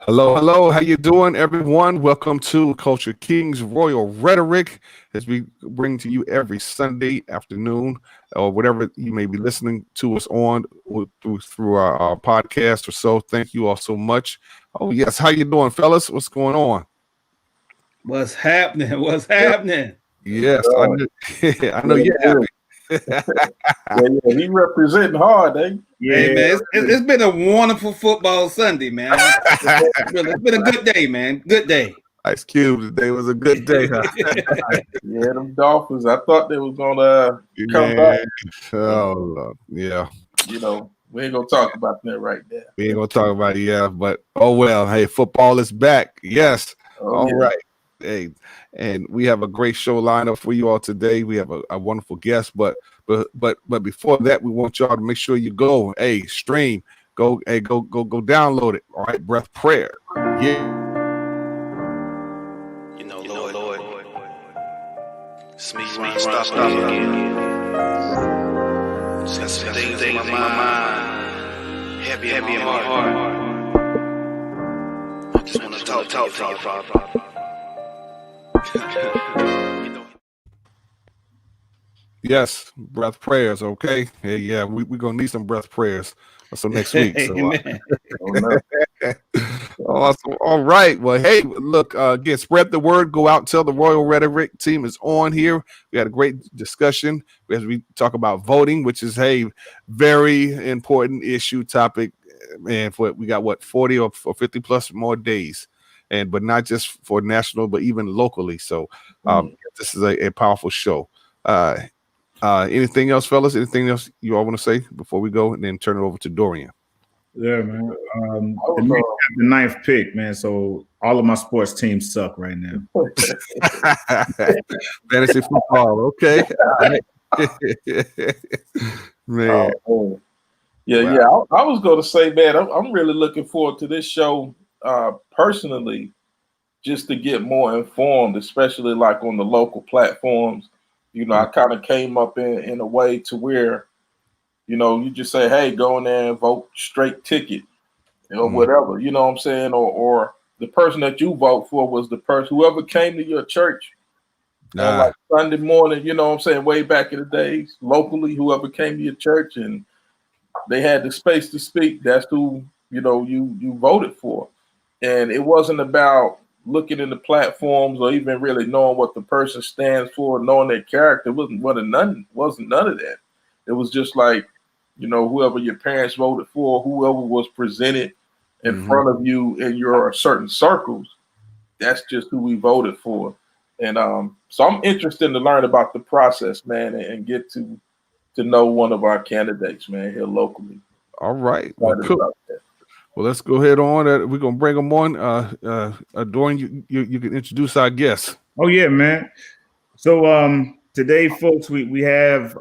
Hello, hello. How you doing, everyone? Welcome to Culture Kings Royal Rhetoric, as we bring to you every Sunday afternoon, or whatever you may be listening to us on or through our podcast or so. Thank you all so much. Oh yes, how you doing, fellas? What's going on? What's happening? What's happening? Yes, I know. I know you're Yeah, happy. he representing hard, eh? Hey Yeah, man, it's been a wonderful football Sunday, man. It's been a good day, man. Good day. Ice Cube, today was a good day, huh? Yeah, them Dolphins. I thought they was gonna come Man. back. Oh, Lord. Yeah. We ain't gonna talk about that right now. We ain't gonna talk about it, yeah, but oh well. Hey, football is back. Yes. All right. Hey, and we have a great show lineup for you all today. We have a wonderful guest, but before that, we want y'all to make sure you go, stream, go download it. All right, breath prayer. Yeah. Lord, it's me, stop again. Got some things in my mind, heavy in my heart. I just want to talk to you, Father. Yes, breath prayers. Okay. Hey, yeah, we're gonna need some breath prayers. So next week. So, awesome. All right. Well, hey, look, again, spread the word. Go out and tell the Royal Rhetoric team is on here. We had a great discussion as we talk about voting, which is very important issue topic. And we got 40 or 50 plus more days, but not just for national, but even locally. So this is a powerful show. Anything else, fellas? Anything else you all want to say before we go, and then turn it over to Dorian? Yeah, man. The ninth pick, man. So all of my sports teams suck right now. Fantasy football, okay. Man. Yeah. I was going to say, man, I'm really looking forward to this show personally, just to get more informed, especially like on the local platforms. I kind of came up in a way to where, you just say, hey, go in there and vote straight ticket or whatever, you know what I'm saying? Or the person that you vote for was the person, whoever came to your church on like Sunday morning, you know what I'm saying, way back in the days, locally, whoever came to your church and they had the space to speak, that's who, you voted for. And it wasn't about looking in the platforms or even really knowing what the person stands for, knowing their character. Wasn't none of that. It was just like, whoever your parents voted for, whoever was presented in front of you in your certain circles, that's just who we voted for. And so I'm interested to learn about the process, man, and get to know one of our candidates, man, here locally. All right. Well, cool. Well, let's go ahead on. We're gonna bring them on. Dorian, you can introduce our guests. Oh yeah, man. So today, folks, we have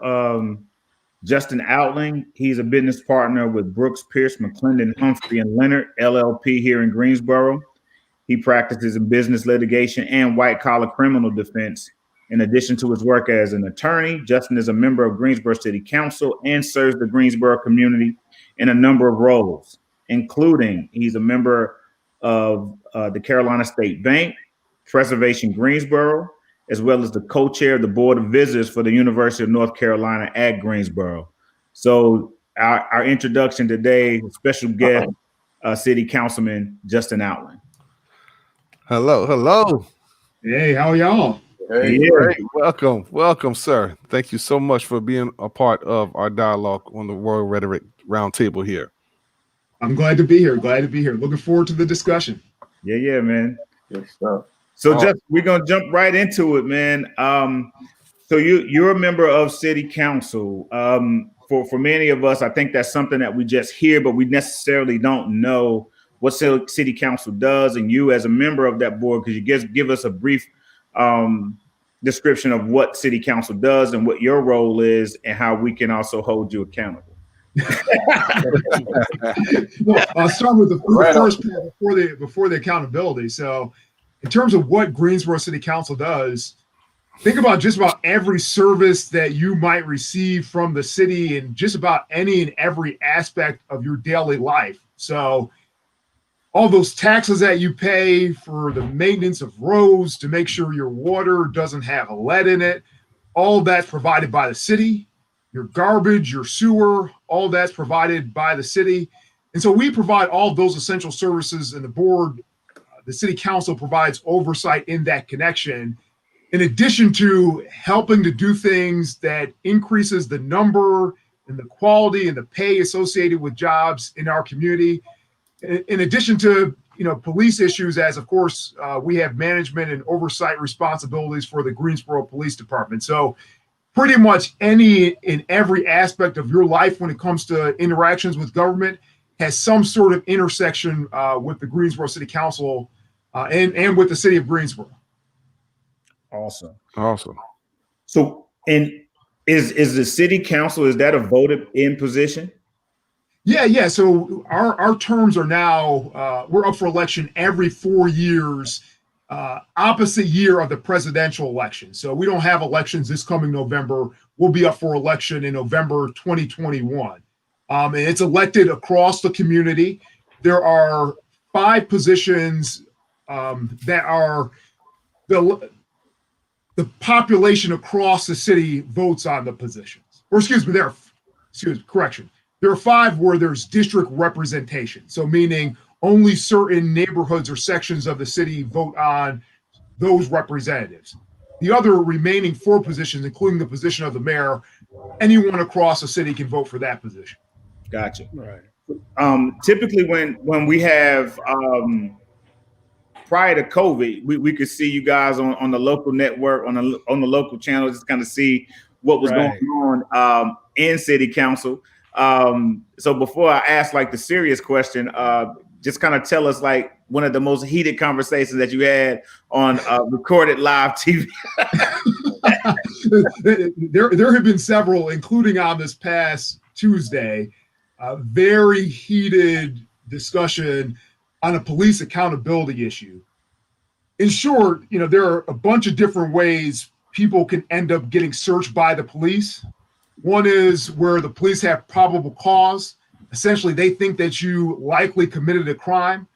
Justin Outling. He's a business partner with Brooks, Pierce, McClendon, Humphrey, and Leonard LLP here in Greensboro. He practices in business litigation and white-collar criminal defense. In addition to his work as an attorney, Justin is a member of Greensboro City Council and serves the Greensboro community in a number of roles, including he's a member of the Carolina State Bank, Preservation Greensboro, as well as the co-chair of the Board of Visitors for the University of North Carolina at Greensboro. So our introduction today, special guest, City Councilman Justin Outling. Hello. Hey, how are y'all? Hey, great. Welcome, sir. Thank you so much for being a part of our dialogue on the Royal Rhetoric Roundtable here. I'm glad to be here. Looking forward to the discussion. Yeah, man. Good stuff. So we're gonna jump right into it, man. So you're a member of City Council. For many of us, I think that's something that we just hear, but we necessarily don't know what City Council does. And you, as a member of that board, could you give us a brief description of what City Council does and what your role is, and how we can also hold you accountable? Well, I'll start with the first part before the accountability. So, in terms of what Greensboro City Council does, think about just about every service that you might receive from the city and just about any and every aspect of your daily life. So all those taxes that you pay for the maintenance of roads to make sure your water doesn't have lead in it, all that's provided by the city. Your garbage, your sewer, all that's provided by the city. And so we provide all those essential services, and the board, the city council provides oversight in that connection, in addition to helping to do things that increases the number and the quality and the pay associated with jobs in our community. In addition to police issues, as of course we have management and oversight responsibilities for the Greensboro Police Department. So pretty much any and every aspect of your life when it comes to interactions with government has some sort of intersection with the Greensboro City Council and with the city of Greensboro. Awesome. So, and is the city council, is that a voted in position? Yeah. So our terms are now, we're up for election every 4 years, opposite year of the presidential election. So we don't have elections this coming November. We'll be up for election in November 2021. And it's elected across the community. There are 5 positions that are the population across the city votes on the positions. Or correction. There are 5 where there's district representation. So meaning only certain neighborhoods or sections of the city vote on those representatives. The other remaining 4 positions, including the position of the mayor, anyone across the city can vote for that position. Gotcha. Right. Typically when we have prior to COVID, we could see you guys on the local network, on the local channel, just kind of see what was going on in city council. So before I ask like the serious question, just kind of tell us like one of the most heated conversations that you had on recorded live TV. There have been several, including on this past Tuesday, very heated discussion on a police accountability issue. In short, there are a bunch of different ways people can end up getting searched by the police. One is where the police have probable cause. Essentially, they think that you likely committed a crime.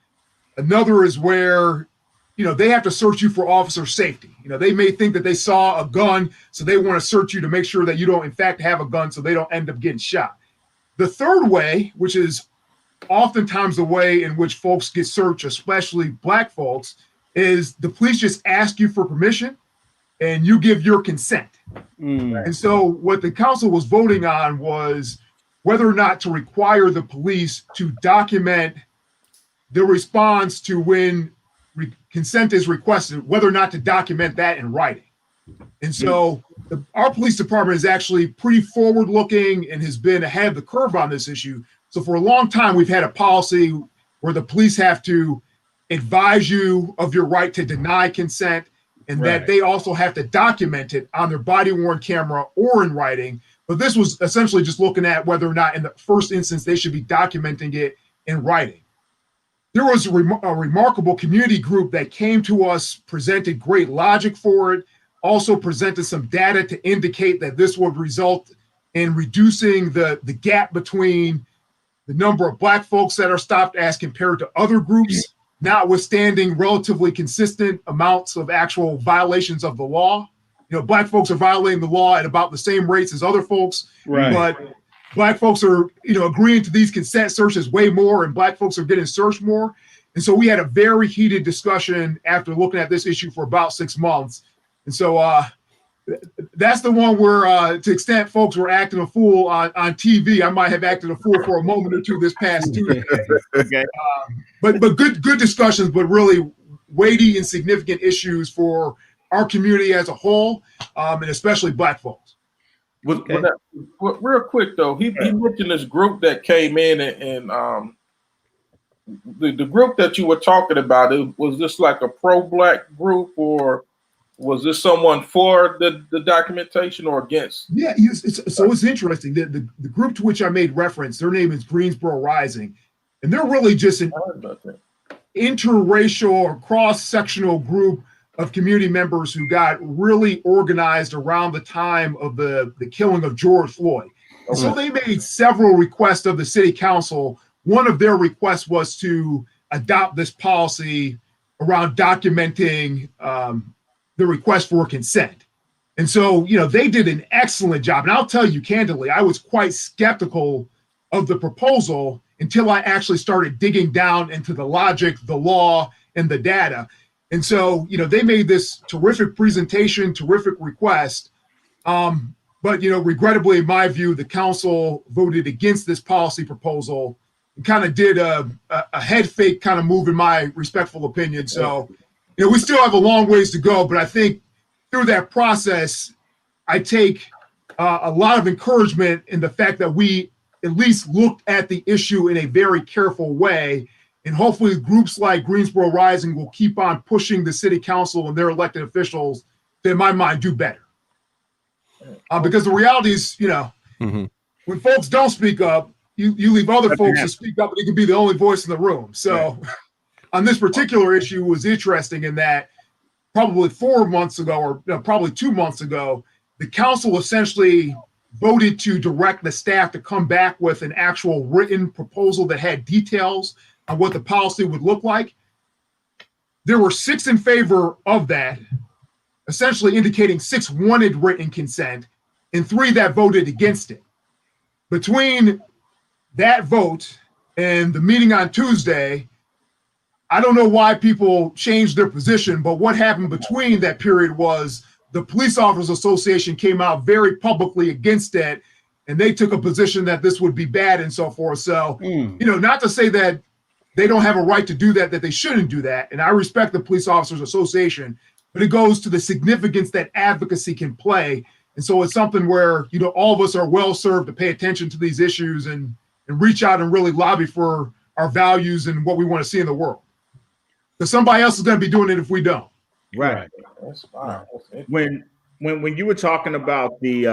Another is where, they have to search you for officer safety. They may think that they saw a gun, so they want to search you to make sure that you don't in fact have a gun, so they don't end up getting shot. The third way, which is oftentimes the way in which folks get searched, especially Black folks, is the police just ask you for permission and you give your consent. And so what the council was voting on was whether or not to require the police to document the response to when consent is requested, whether or not to document that in writing. And so our police department is actually pretty forward-looking and has been ahead of the curve on this issue. So for a long time, we've had a policy where the police have to advise you of your right to deny consent, and that they also have to document it on their body-worn camera or in writing. But this was essentially just looking at whether or not in the first instance they should be documenting it in writing. There was a remarkable community group that came to us, presented great logic for it, also presented some data to indicate that this would result in reducing the gap between the number of Black folks that are stopped as compared to other groups, notwithstanding relatively consistent amounts of actual violations of the law. Black folks are violating the law at about the same rates as other folks, but Black folks are, agreeing to these consent searches way more, and Black folks are getting searched more. And so we had a very heated discussion after looking at this issue for about 6 months. And so that's the one where, to the extent folks were acting a fool on TV, I might have acted a fool for a moment or two this past Tuesday. Okay. But good discussions, but really weighty and significant issues for our community as a whole, and especially Black folks. Real quick though, he mentioned this group that came in and the group that you were talking about. Was this like a pro-Black group, or was this someone for the documentation or against? Yeah, it's interesting. The group to which I made reference, their name is Greensboro Rising, and they're really just an interracial or cross-sectional group of community members who got really organized around the time of the killing of George Floyd. So they made several requests of the city council. One of their requests was to adopt this policy around documenting the request for consent. And so, they did an excellent job. And I'll tell you candidly, I was quite skeptical of the proposal until I actually started digging down into the logic, the law, and the data. And so, they made this terrific presentation, terrific request. But, regrettably, in my view, the council voted against this policy proposal and kind of did a head fake kind of move, in my respectful opinion. So, we still have a long ways to go, but I think through that process, I take a lot of encouragement in the fact that we at least looked at the issue in a very careful way. And hopefully groups like Greensboro Rising will keep on pushing the city council and their elected officials to, in my mind, do better. Because the reality is, when folks don't speak up, you leave other folks to speak up, and it can be the only voice in the room. So on this particular issue, it was interesting in that probably 4 months ago, or probably 2 months ago, the council essentially voted to direct the staff to come back with an actual written proposal that had details on what the policy would look like. There were 6 in favor of that, essentially indicating 6 wanted written consent and 3 that voted against it. Between that vote and the meeting on Tuesday, I don't know why people changed their position, but what happened between that period was the Police Officers Association came out very publicly against it, and they took a position that this would be bad and so forth. So, not to say that they don't have a right to do that they shouldn't do that. And I respect the Police Officers Association, but it goes to the significance that advocacy can play. And so it's something where, all of us are well served to pay attention to these issues and reach out and really lobby for our values and what we want to see in the world. Because somebody else is going to be doing it if we don't. Right. That's fine. When you were talking about the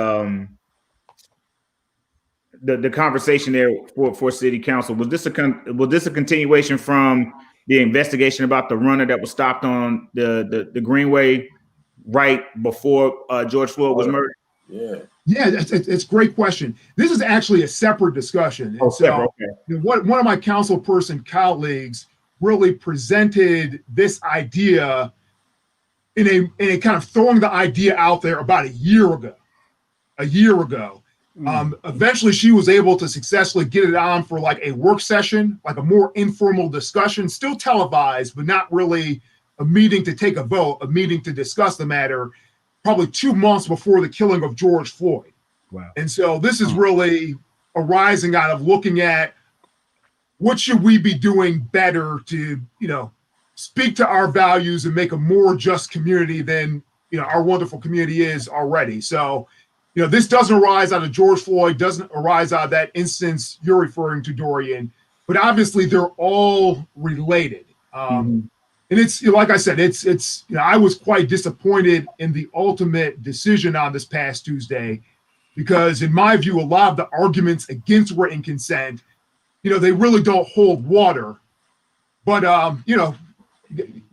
conversation there for city council, was this a continuation from the investigation about the runner that was stopped on the Greenway right before George Floyd was murdered? Yeah, it's a great question. This is actually a separate discussion. And so one of my council person colleagues really presented this idea in a kind of throwing the idea out there about a year ago. Eventually she was able to successfully get it on for like a work session, like a more informal discussion, still televised, but not really a meeting to take a vote, a meeting to discuss the matter, probably 2 months before the killing of George Floyd. Wow. And so this is really arising out of looking at what should we be doing better to, speak to our values and make a more just community than, our wonderful community is already. So, this doesn't arise out of George Floyd, doesn't arise out of that instance you're referring to, Dorian, but obviously they're all related. And it's, like I said, it's I was quite disappointed in the ultimate decision on this past Tuesday, because in my view, a lot of the arguments against written consent, they really don't hold water. But,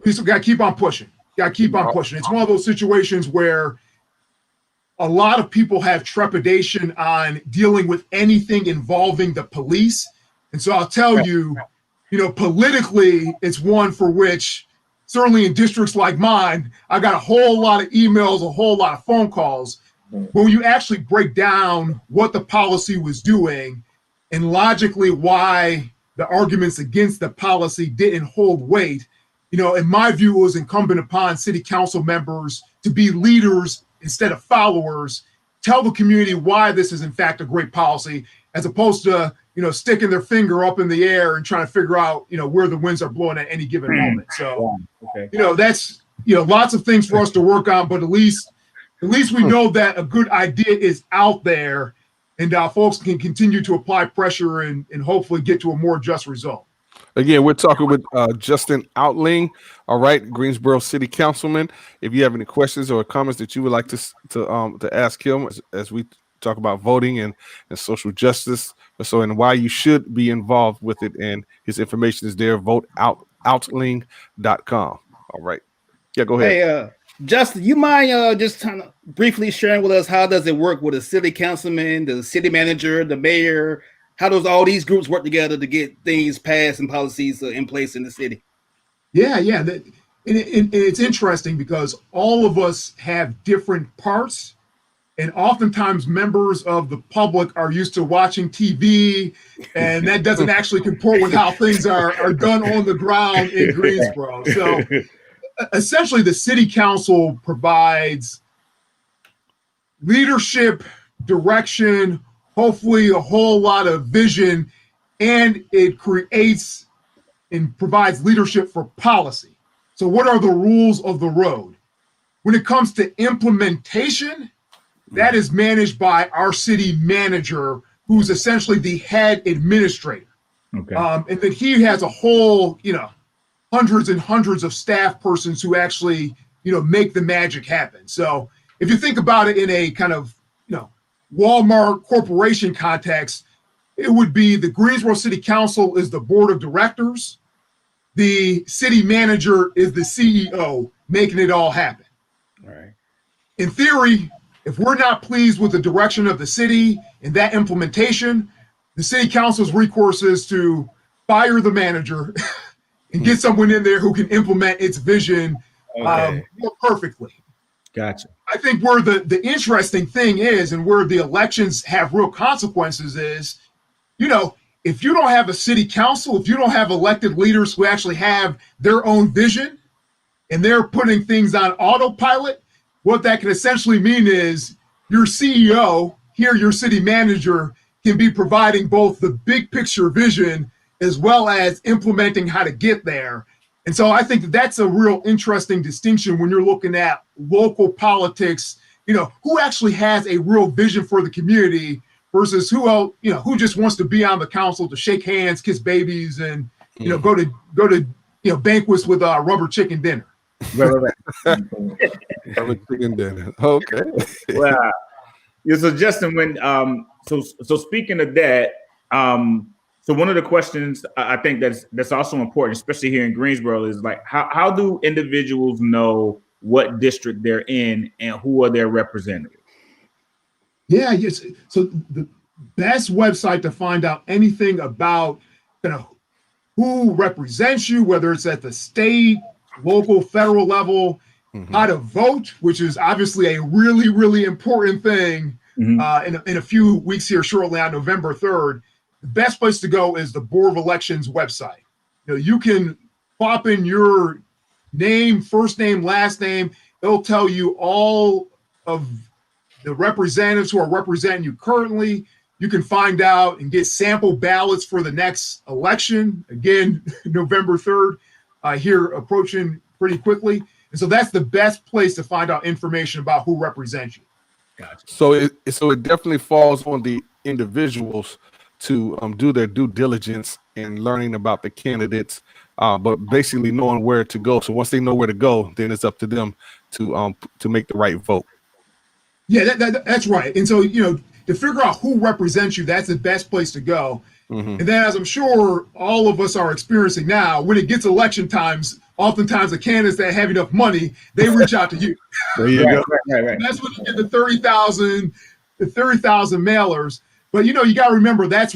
we still got to keep on pushing. It's one of those situations where a lot of people have trepidation on dealing with anything involving the police. And so I'll tell you, politically, it's one for which, certainly in districts like mine, I got a whole lot of emails, a whole lot of phone calls. But when you actually break down what the policy was doing and logically why the arguments against the policy didn't hold weight, in my view, it was incumbent upon city council members to be leaders instead of followers, tell the community why this is in fact a great policy, as opposed to, sticking their finger up in the air and trying to figure out, where the winds are blowing at any given moment. So, that's, lots of things for us to work on, but at least we know that a good idea is out there, and folks can continue to apply pressure and hopefully get to a more just result. Again, we're talking with Justin Outling, all right, Greensboro City Councilman. If you have any questions or comments that you would like to ask him as we talk about voting and social justice, and why you should be involved with it, and his information is there, voteoutling.com. All right. Yeah, go ahead. Hey, Justin, you mind just kind of briefly sharing with us how does it work with a city councilman, the city manager, the mayor, how does all these groups work together to get things passed and policies in place in the city? Yeah. And it's interesting because all of us have different parts. And oftentimes members of the public are used to watching TV, and that doesn't actually comport with how things are done on the ground in Greensboro. So essentially the city council provides leadership, direction, hopefully a whole lot of vision, and it creates and provides leadership for policy. So what are the rules of the road? When it comes to implementation, that is managed by our city manager, who's essentially the head administrator. Okay. And then he has a whole, hundreds and hundreds of staff persons who actually, make the magic happen. So if you think about it in a kind of, Walmart corporation context, it would be the Greensboro City Council is the board of directors. The city manager is the CEO, making it all happen. All right. In theory, if we're not pleased with the direction of the city and that implementation, the city council's recourse is to fire the manager and get someone in there who can implement its vision more perfectly. Gotcha. I think where the interesting thing is, and where the elections have real consequences is, if you don't have a city council, if you don't have elected leaders who actually have their own vision and they're putting things on autopilot, what that can essentially mean is your CEO, here your city manager, can be providing both the big picture vision as well as implementing how to get there. And so I think that's a real interesting distinction when you're looking at local politics, who actually has a real vision for the community versus who just wants to be on the council to shake hands, kiss babies, and go to banquets with rubber chicken dinner. Right. Rubber chicken dinner. Okay. Wow. Yeah, so Justin, when so speaking of that, so one of the questions I think that's also important, especially here in Greensboro, is like how do individuals know what district they're in and who are their representatives? Yeah, yes. So the best website to find out anything about who represents you, whether it's at the state, local, federal level, how to vote, which is obviously a really, really important thing in a few weeks here shortly on November 3rd. The best place to go is the Board of Elections website. You can pop in your name, first name, last name. It'll tell you all of the representatives who are representing you currently. You can find out and get sample ballots for the next election. Again, November 3rd, here approaching pretty quickly. And so that's the best place to find out information about who represents you. Gotcha. So it definitely falls on the individuals to do their due diligence in learning about the candidates, but basically knowing where to go. So once they know where to go, then it's up to them to make the right vote. Yeah, that's right. And so, to figure out who represents you, that's the best place to go. And then, as I'm sure all of us are experiencing now, when it gets election times, oftentimes the candidates that have enough money, they reach out to you. There you go. Right. That's when you get the 30,000 mailers. But, you got to remember, that's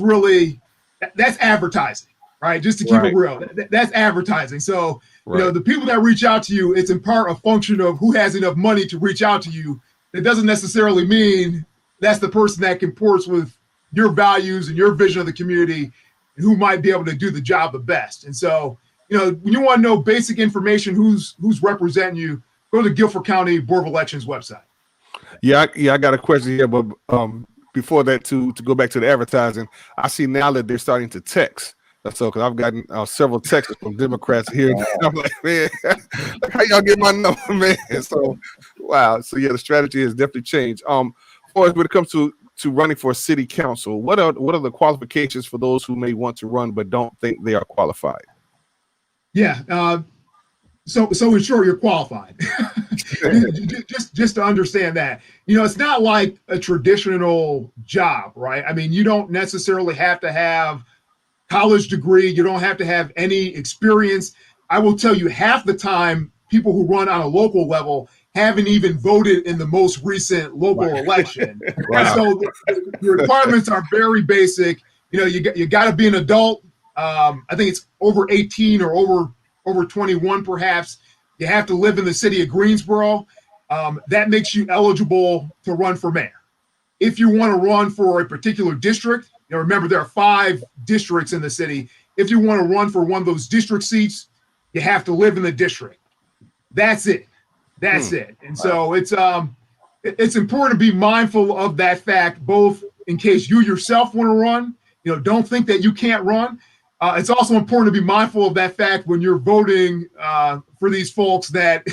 advertising, right? Just to keep it real. That's advertising. So, the people that reach out to you, it's in part a function of who has enough money to reach out to you. It doesn't necessarily mean that's the person that comports with your values and your vision of the community and who might be able to do the job the best. And so, when you want to know basic information, who's representing you, go to the Guilford County Board of Elections website. Yeah, I got a question here, but before that, to go back to the advertising, I see now that they're starting to text. So, because I've gotten several texts from Democrats here, and I'm like, man, how y'all get my number, man? So, wow. So, yeah, the strategy has definitely changed. When it comes to running for city council, what are the qualifications for those who may want to run but don't think they are qualified? Yeah. So in short, you're qualified. just to understand that, it's not like a traditional job, right? I mean, you don't necessarily have to have college degree. You don't have to have any experience. I will tell you, half the time, people who run on a local level haven't even voted in the most recent local election. Wow. So the requirements are very basic. you got to be an adult. I think it's over 18 or over 21, perhaps. You have to live in the city of Greensboro. That makes you eligible to run for mayor. If you want to run for a particular district, remember there are 5 districts in the city. If you want to run for one of those district seats, you have to live in the district. That's it. That's it. And so it's important to be mindful of that fact, both in case you yourself want to run. Don't think that you can't run. It's also important to be mindful of that fact when you're voting for these folks, that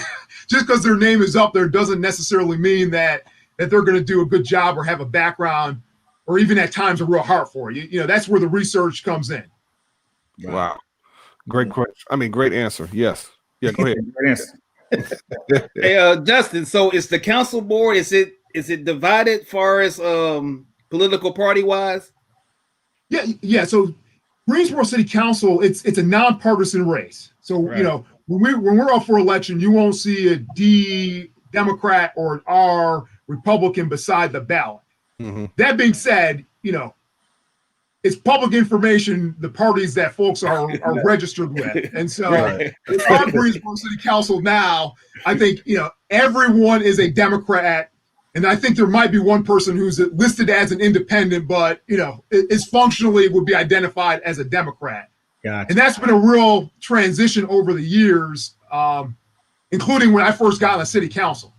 just because their name is up there doesn't necessarily mean that they're going to do a good job or have a background or even at times a real heart for you. That's where the research comes in. Wow. Great question. I mean, great answer. Yes. Yeah, go ahead. Great answer. Hey, Justin, so is the council board, is it divided far as political party wise? Yeah. So Greensboro City Council, it's a nonpartisan race. So, Right. when we're up for election, you won't see a D Democrat or an R Republican beside the ballot. Mm-hmm. That being said, it's public information, the parties that folks are registered with. And so our Greensboro City Council now, I think, everyone is a Democrat. And I think there might be one person who's listed as an independent, but, is functionally would be identified as a Democrat. Gotcha. And that's been a real transition over the years, including when I first got on the city council.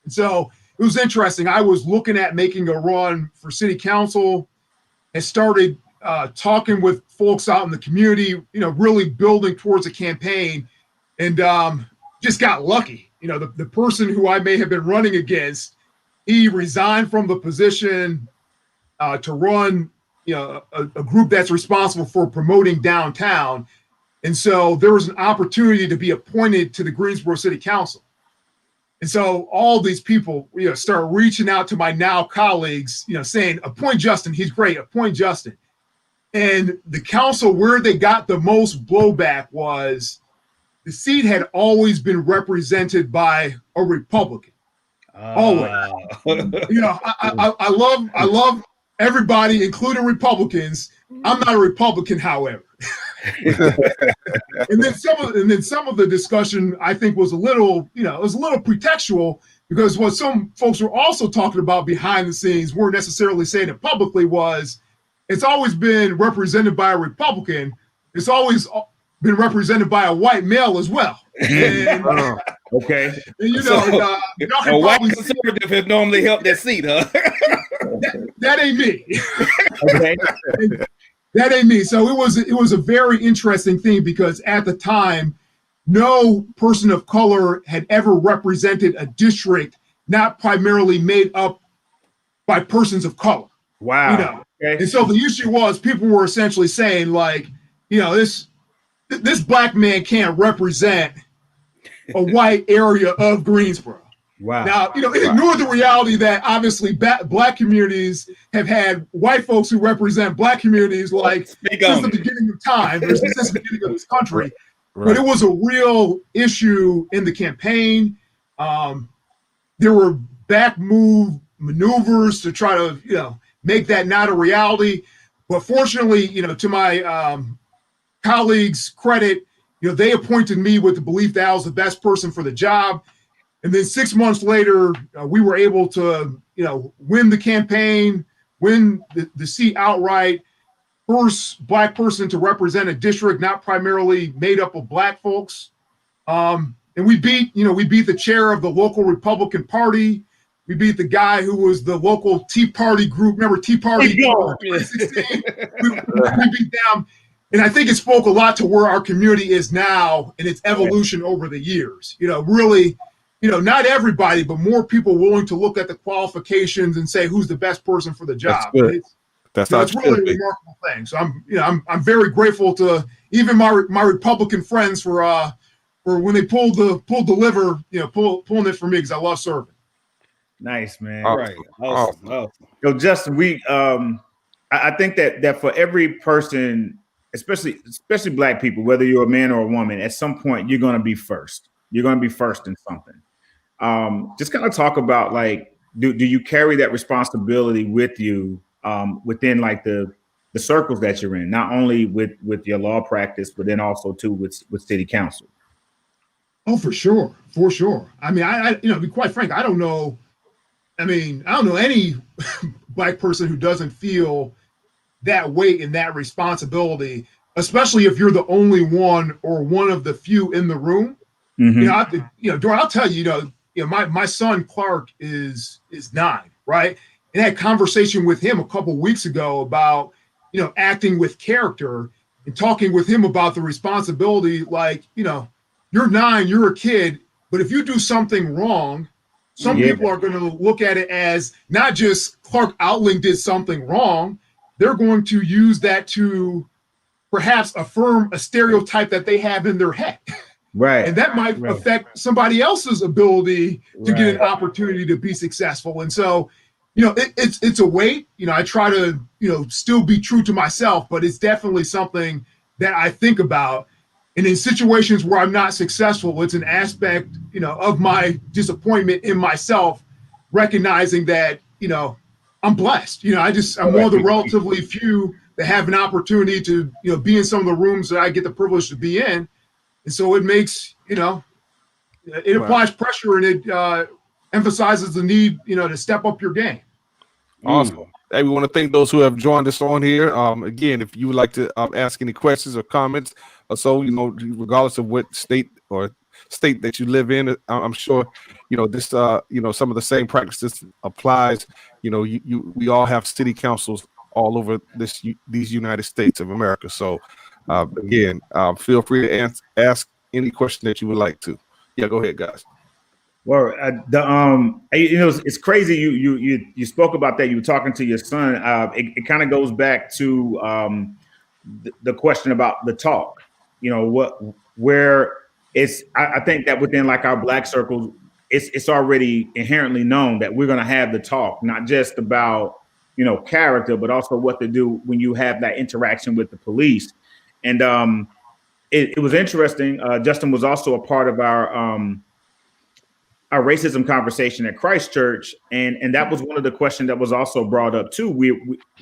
And so it was interesting. I was looking at making a run for city council and started talking with folks out in the community, really building towards a campaign, and just got lucky. The person who I may have been running against, he resigned from the position to run, a group that's responsible for promoting downtown. And so there was an opportunity to be appointed to the Greensboro City Council. And so all these people, start reaching out to my now colleagues, saying, appoint Justin. He's great. Appoint Justin. And the council, where they got the most blowback was the seat had always been represented by a Republican. Always. I love everybody, including Republicans. I'm not a Republican, however. and then some of the discussion, I think, was a little, pretextual, because what some folks were also talking about behind the scenes, weren't necessarily saying it publicly, was it's always been represented by a Republican. It's always been represented by a white male as well. And, okay. And, a white conservative has normally helped that seat, huh? that ain't me. Okay. That ain't me. So it was a very interesting thing, because at the time, no person of color had ever represented a district not primarily made up by persons of color. Wow. Okay. And so the issue was, people were essentially saying, like, this black man can't represent a white area of Greensboro. Wow. Now, ignore the reality that obviously black communities have had white folks who represent black communies since the beginning of time, or since the beginning of this country. Right. But it was a real issue in the campaign. There were back move maneuvers to try to, make that not a reality. But fortunately, to my colleagues' credit, they appointed me with the belief that I was the best person for the job. And then 6 months later, we were able to, win the campaign, win the seat outright. First black person to represent a district not primarily made up of black folks. And we beat the chair of the local Republican Party. We beat the guy who was the local Tea Party group. Remember Tea Party? 2016? we beat them. And I think it spoke a lot to where our community is now and its evolution over the years. Really, not everybody, but more people willing to look at the qualifications and say who's the best person for the job. That's really a remarkable thing. So I'm very grateful to even my Republican friends for when they pulled the lever, pulling it for me, because I love serving. Nice, man. Right. Awesome. So Justin, I think that for every person, especially black people, whether you're a man or a woman, at some point you're going to be first. You're going to be first in something. Just kind of talk about, like, do you carry that responsibility with you within, like, the the circles that you're in, not only with your law practice, but then also too with city council. Oh, for sure, for sure. I mean, I to be quite frank, I don't know. I mean, I don't know any Black person who doesn't feel that weight and that responsibility, especially if you're the only one or one of the few in the room. Mm-hmm. Dora, I'll tell you, my son Clark is 9, right? And I had a conversation with him a couple weeks ago about, acting with character and talking with him about the responsibility. Like, you're 9, you're a kid, but if you do something wrong, some people are going to look at it as not just Clark Outling did something wrong. They're going to use that to perhaps affirm a stereotype that they have in their head. Right. And that might affect somebody else's ability to get an opportunity to be successful. And so, it's a weight. I try to, still be true to myself, but it's definitely something that I think about. And in situations where I'm not successful, it's an aspect, of my disappointment in myself, recognizing that, I'm blessed. I'm one of the relatively few that have an opportunity to, be in some of the rooms that I get the privilege to be in. And so it makes, it applies pressure, and it emphasizes the need, to step up your game. Awesome. Hey, we want to thank those who have joined us on here. Again, if you would like to ask any questions or comments, or so, regardless of what state that you live in, I'm sure, this, some of the same practices applies. We all have city councils all over these United States of America. So, again, feel free to ask any question that you would like to. Yeah, go ahead, guys. Well, it's crazy. You spoke about that. You were talking to your son. It kind of goes back to the question about the talk. Where it's. I think that within like our Black circles, it's already inherently known that we're going to have the talk, not just about character, but also what to do when you have that interaction with the police. And it was interesting. Justin was also a part of our racism conversation at Christchurch, and that was one of the questions that was also brought up too.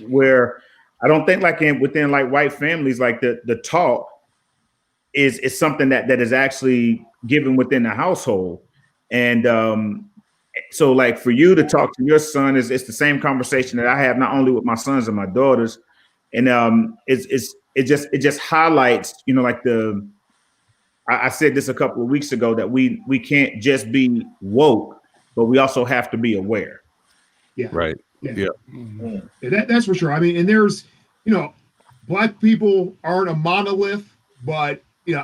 Where I don't think within white families, like the talk is something that is actually given within the household, and so like for you to talk to your son it's the same conversation that I have not only with my sons and my daughters, and it just highlights I said this a couple of weeks ago that we can't just be woke, but we also have to be aware. Yeah. Right. Yeah. That's for sure. I mean, and there's, Black people aren't a monolith, but,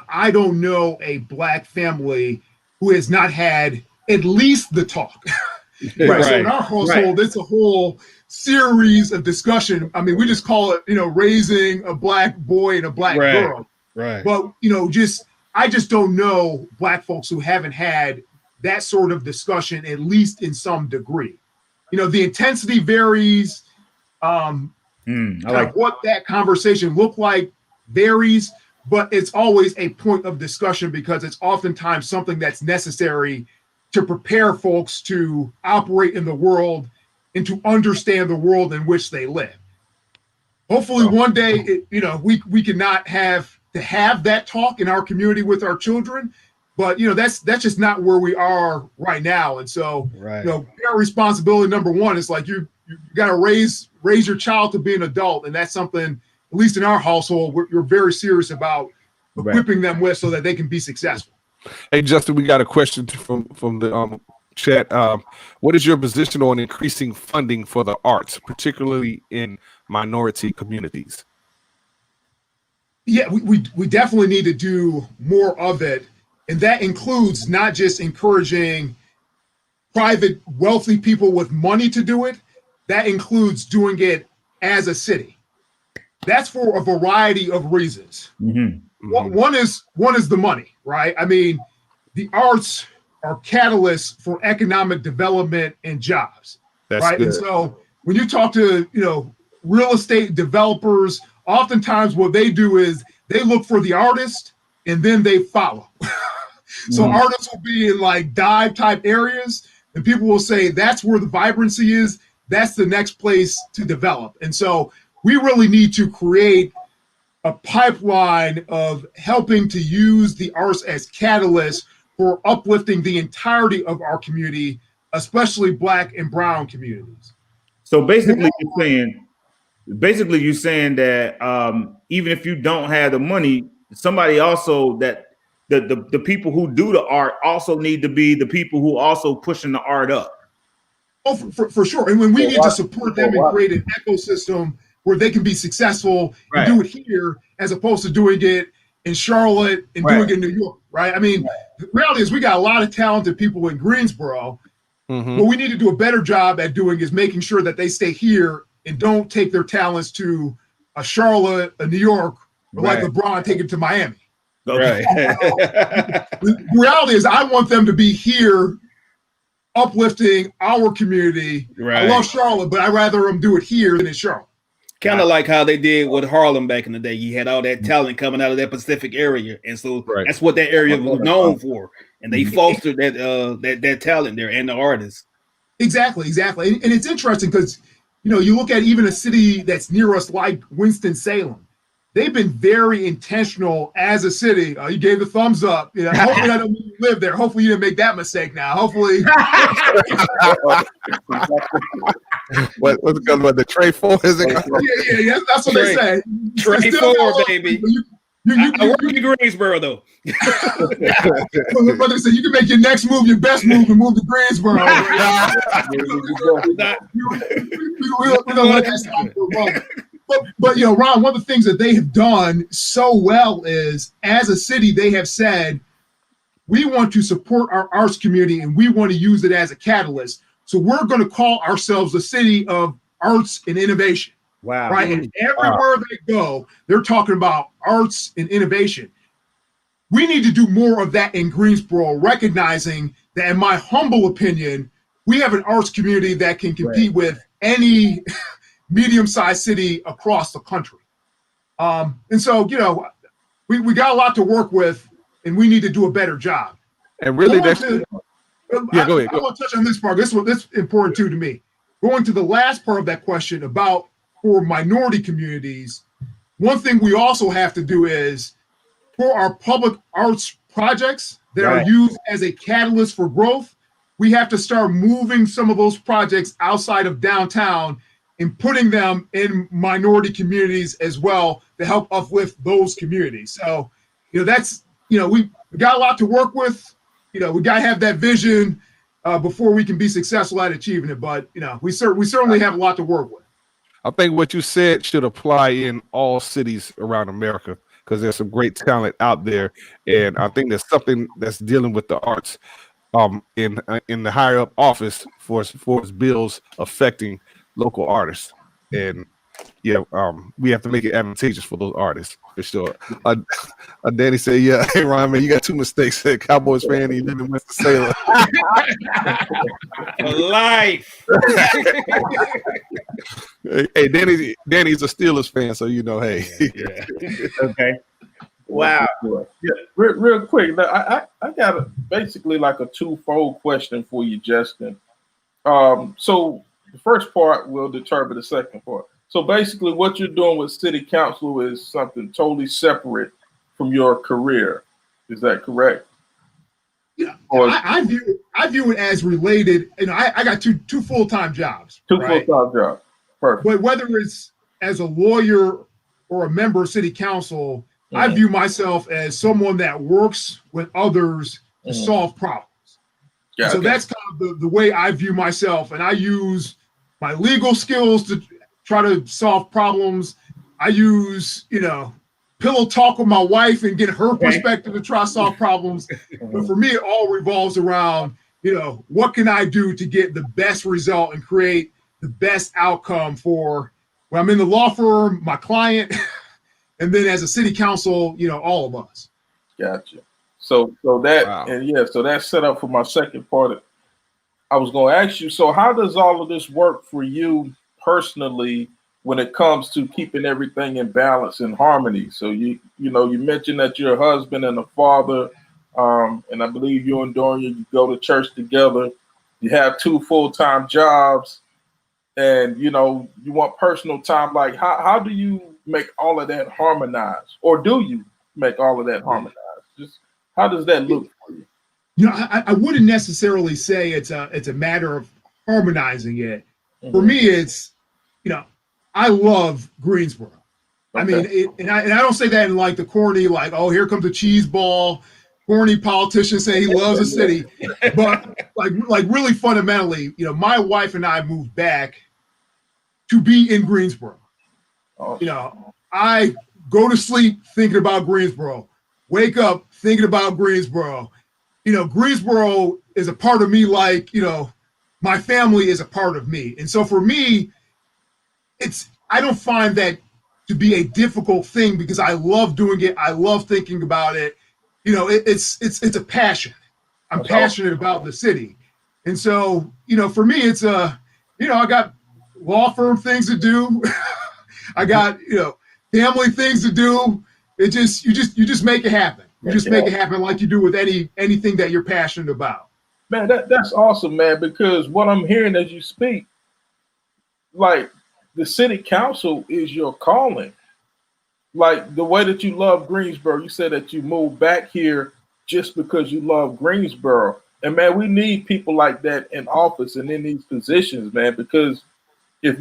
I don't know a Black family who has not had at least the talk. Right. So in our household, it's a whole series of discussion. I mean, we just call it, raising a Black boy and a Black girl. Right. But, I just don't know Black folks who haven't had that sort of discussion, at least in some degree. The intensity varies. What that conversation looked like varies, but it's always a point of discussion because it's oftentimes something that's necessary to prepare folks to operate in the world and to understand the world in which they live. Hopefully one day, we can not have to have that talk in our community with our children, but that's just not where we are right now. And so, our responsibility number one is like you got to raise your child to be an adult, and that's something, at least in our household, you're very serious about equipping them with so that they can be successful. Hey, Justin, we got a question from the chat. What is your position on increasing funding for the arts, particularly in minority communities? Yeah, we definitely need to do more of it. And that includes not just encouraging private wealthy people with money to do it, that includes doing it as a city. That's for a variety of reasons. Mm-hmm. One is the money, right? I mean, the arts are catalysts for economic development and jobs. That's right. Good. And so when you talk to, real estate developers, oftentimes what they do is they look for the artist and then they follow. So artists will be in like dive type areas and people will say that's where the vibrancy is. That's the next place to develop. And so we really need to create a pipeline of helping to use the arts as catalysts for uplifting the entirety of our community, especially Black and Brown communities. So basically, you're saying that even if you don't have the money, somebody also that the people who do the art also need to be the people who also pushing the art up. Oh, for sure. And when we need to support them and create an ecosystem where they can be successful and do it here, as opposed to doing it in Charlotte and doing it in New York, right? I mean, the reality is we got a lot of talented people in Greensboro. What we need to do a better job at doing is making sure that they stay here and don't take their talents to a Charlotte, a New York, or like LeBron take it to Miami. Right. The reality is I want them to be here uplifting our community. Right. I love Charlotte, but I'd rather them do it here than in Charlotte. Kind of like how they did with Harlem back in the day. You had all that talent coming out of that Pacific area, and so that's what that area was known for. And they fostered that talent there and the artists. Exactly. And it's interesting because you look at even a city that's near us like Winston-Salem. They've been very intentional as a city. You gave the thumbs up. Hopefully I don't mean you live there. Hopefully you didn't make that mistake now. Hopefully. What's it called? What, the Trey 4? Is it? Yeah. That's what they say. Trey 4, baby. I work in Greensboro, though. But they say you can make your next move, your best move, and move to Greensboro. We don't let that stop for a moment. But Ron, one of the things that they have done so well is, as a city, they have said, we want to support our arts community and we want to use it as a catalyst. So we're going to call ourselves the city of arts and innovation. Wow. Right. And everywhere they go, they're talking about arts and innovation. We need to do more of that in Greensboro, recognizing that, in my humble opinion, we have an arts community that can compete with any medium-sized city across the country. And so, we got a lot to work with, and we need to do a better job. And really, go ahead. I want to touch on this part. This is important too to me. Going to the last part of that question about for minority communities, one thing we also have to do is, for our public arts projects that are used as a catalyst for growth, we have to start moving some of those projects outside of downtown and putting them in minority communities as well to help uplift those communities. So, that's, we got a lot to work with. We got to have that vision before we can be successful at achieving it. But, we certainly have a lot to work with. I think what you said should apply in all cities around America, because there's some great talent out there. And I think there's something that's dealing with the arts in the higher up office for its bills affecting local artists. And we have to make it advantageous for those artists for sure. Danny said, "Yeah, hey Ron, man, you got two mistakes. Cowboys fan, and you live in Winston-Salem." Life. Hey, Danny's a Steelers fan, so hey. Okay. Wow. Yeah, real quick. I got basically like a twofold question for you, Justin. So the first part will determine the second part. So basically, what you're doing with city council is something totally separate from your career. Is that correct? Yeah, I view it as related. I got two full-time jobs. Full-time jobs. Perfect. But whether it's as a lawyer or a member of city council, I view myself as someone that works with others to solve problems. Yeah, so that's kind of the way I view myself, and I use my legal skills to try to solve problems. I use, pillow talk with my wife and get her perspective to try to solve problems. But for me, it all revolves around, what can I do to get the best result and create the best outcome for when I'm in the law firm, my client, and then as a city council, all of us. Gotcha. So that, and so that's set up for my second part. I was going to ask you, so how does all of this work for you personally when it comes to keeping everything in balance and harmony? So you mentioned that you're a husband and a father, and I believe you and Dorian, you go to church together. You have two full-time jobs. and you want personal time. Like how do you make all of that harmonize, or do you make all of that harmonize? Just how does that look for you? I wouldn't necessarily say it's a matter of harmonizing it. For me, it's I love Greensboro. Okay. I mean, and I don't say that in like the corny, like, oh, here comes the cheese ball, corny politician saying he loves the city, but like really fundamentally, my wife and I moved back to be in Greensboro. Awesome. I go to sleep thinking about Greensboro, wake up thinking about Greensboro. Greensboro is a part of me, like, my family is a part of me. And so for me, I don't find that to be a difficult thing because I love doing it. I love thinking about it. It's a passion. I'm passionate about the city. And so, for me, it's I got law firm things to do. I got, family things to do. You just make it happen. You just make it happen like you do with anything that you're passionate about. Man, that's awesome, man, because what I'm hearing as you speak, like the city council is your calling. Like the way that you love Greensboro, you said that you moved back here just because you love Greensboro. And man, we need people like that in office and in these positions, man, because if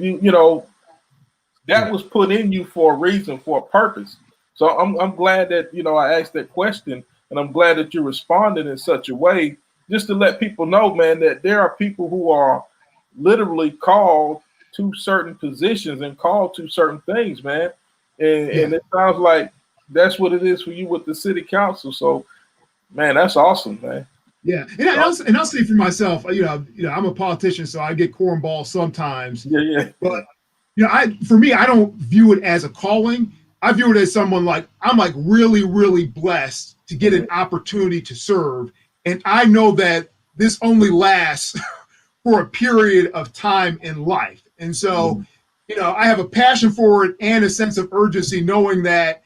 that was put in you for a reason, for a purpose. So I'm glad that, I asked that question, and I'm glad that you responded in such a way just to let people know, man, that there are people who are literally called to certain positions and called to certain things, man. And it sounds like that's what it is for you with the city council. So, man, that's awesome, man. Yeah, and I'll say for myself, I'm a politician, so I get cornball sometimes. Yeah. But for me, I don't view it as a calling. I view it as someone like I'm like really, really blessed to get an opportunity to serve, and I know that this only lasts for a period of time in life, and so I have a passion for it and a sense of urgency, knowing that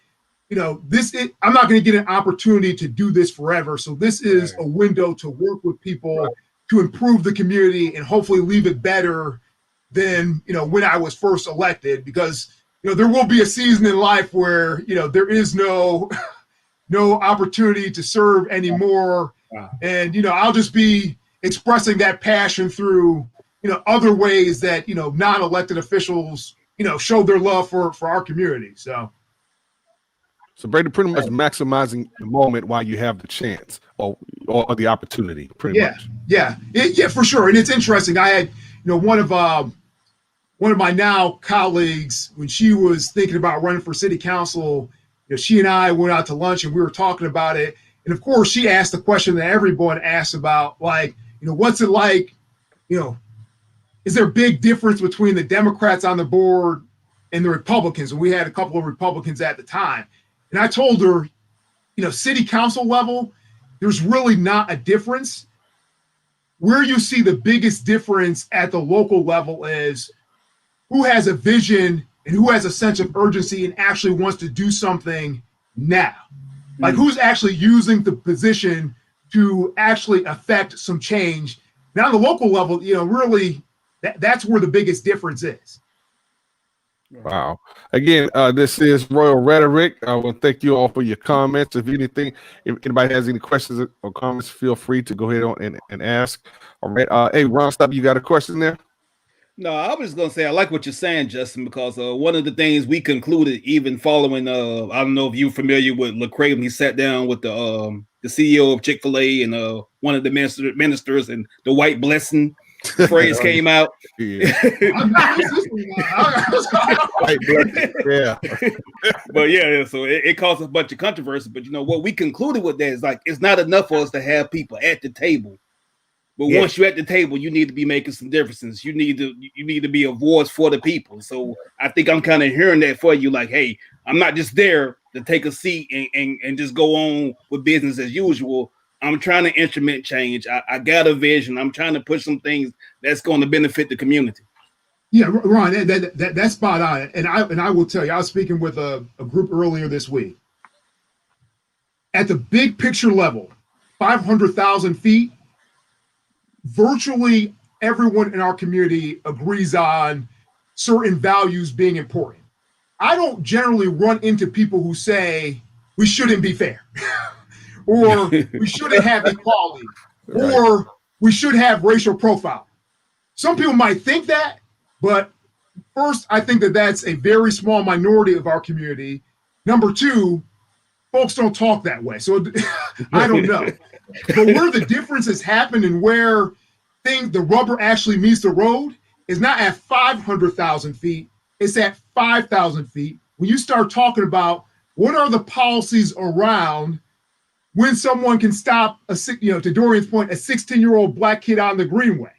I'm not going to get an opportunity to do this forever. So this is a window to work with people to improve the community and hopefully leave it better than when I was first elected, because there will be a season in life where there is no opportunity to serve anymore, and I'll just be expressing that passion through other ways that non-elected officials show their love for our community. So Brady, pretty much maximizing the moment while you have the chance or the opportunity, pretty much. Yeah, for sure. And it's interesting. I had one of my now colleagues, when she was thinking about running for city council, she and I went out to lunch and we were talking about it. And of course, she asked the question that everyone asks about, like, what's it like? Is there a big difference between the Democrats on the board and the Republicans? And we had a couple of Republicans at the time. And I told her, city council level, there's really not a difference. Where you see the biggest difference at the local level is who has a vision and who has a sense of urgency and actually wants to do something now. Like who's actually using the position to actually affect some change. Now on the local level, really that's where the biggest difference is. Wow. Again, this is Royal Rhetoric. I want to thank you all for your comments. If anybody has any questions or comments, feel free to go ahead and ask. All right. Hey, Ron, stop. You got a question there? No, I was just going to say, I like what you're saying, Justin, because one of the things we concluded, even following, I don't know if you're familiar with LaCraven, he sat down with the CEO of Chick-fil-A and one of the ministers, and the white blessing phrase came out. Yeah. But yeah, so it caused a bunch of controversy. But what we concluded with that is like it's not enough for us to have people at the table. But once you're at the table, you need to be making some differences. You need to be a voice for the people. So I think I'm kind of hearing that for you, like, hey, I'm not just there to take a seat and just go on with business as usual. I'm trying to instrument change. I got a vision. I'm trying to push some things that's going to benefit the community. Yeah, Ron, that's spot on. And I will tell you, I was speaking with a group earlier this week. At the big picture level, 500,000 feet, virtually everyone in our community agrees on certain values being important. I don't generally run into people who say we shouldn't be fair or we shouldn't have equality or we should have racial profile. Some people might think that, but first, I think that that's a very small minority of our community. Number two, folks don't talk that way. So I don't know. But where the differences happen and where the rubber actually meets the road is not at 500,000 feet, it's at 5,000 feet. When you start talking about what are the policies around when someone can stop to Dorian's point, a 16-year-old black kid on the greenway.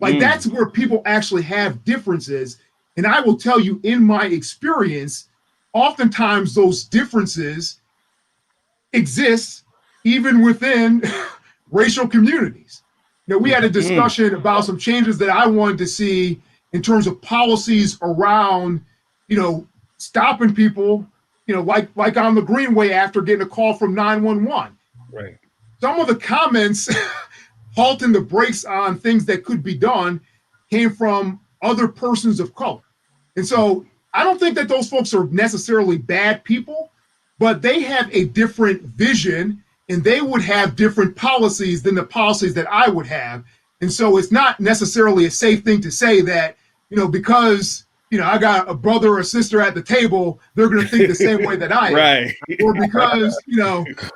Like that's where people actually have differences. And I will tell you, in my experience, oftentimes those differences exist even within racial communities. We had a discussion about some changes that I wanted to see in terms of policies around, stopping people, like on the greenway after getting a call from 911. Right. Some of the comments halting the brakes on things that could be done came from other persons of color. And so I don't think that those folks are necessarily bad people, but they have a different vision and they would have different policies than the policies that I would have. And so it's not necessarily a safe thing to say that, because, I got a brother or a sister at the table, they're going to think the same way that I am. Right. Or because,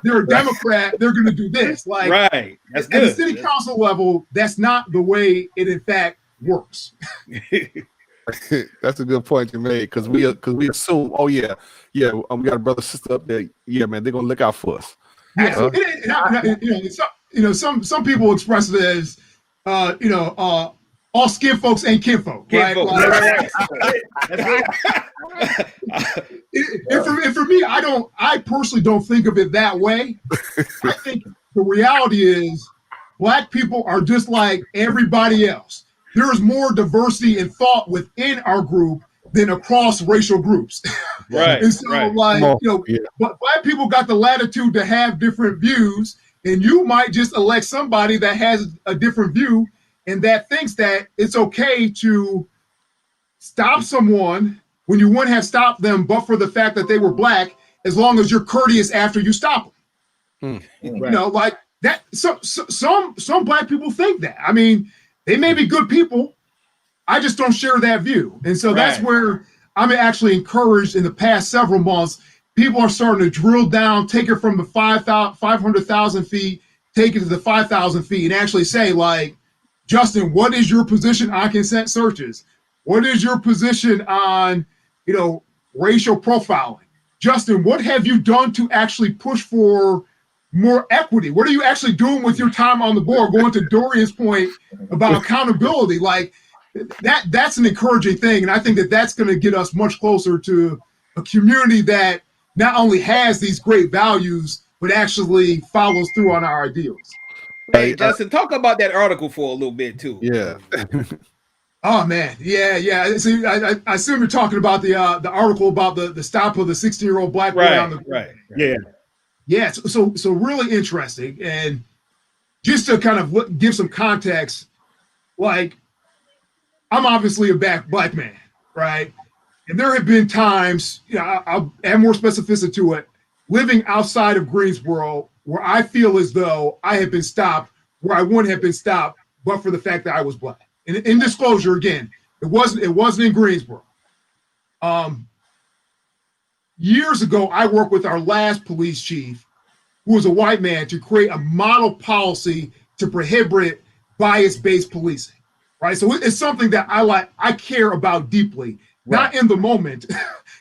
they're a Democrat, they're going to do this. Like, right. That's at good. the city council level, that's not the way it in fact works. That's a good point you made because we assume, we got a brother sister up there. Yeah, man, they're gonna look out for us. Some people express it as, all skin folks ain't kin folk, right? And for me, I personally don't think of it that way. I think the reality is Black people are just like everybody else. There is more diversity in thought within our group than across racial groups. Right. And so, but Black people got the latitude to have different views, and you might just elect somebody that has a different view and that thinks that it's okay to stop someone when you wouldn't have stopped them but for the fact that they were Black, as long as you're courteous after you stop them. Right. Like that. Some Black people think that. I mean, they may be good people. I just don't share that view. And so that's where I'm actually encouraged in the past several months. People are starting to drill down, take it from the 500,000 feet, take it to the 5,000 feet, and actually say, like, Justin, what is your position on consent searches? What is your position on, racial profiling? Justin, what have you done to actually push for more equity? What are you actually doing with your time on the board? Going to Dorian's point about accountability, like that's an encouraging thing. And I think that that's going to get us much closer to a community that not only has these great values, but actually follows through on our ideals. Hey, Justin, talk about that article for a little bit too. Yeah. Oh man, yeah. See, I assume you're talking about the article about the stop of the 16-year-old Black boy on the right. Yeah. So really interesting, and just to kind of give some context, like I'm obviously a Black man, right? And there have been times, I'll add more specificity to it, living outside of Greensboro, where I feel as though I have been stopped where I wouldn't have been stopped, but for the fact that I was Black. And in disclosure, again, it wasn't in Greensboro. Years ago, I worked with our last police chief, who was a white man, to create a model policy to prohibit bias-based policing. Right, so it's something that I care about deeply, not in the moment,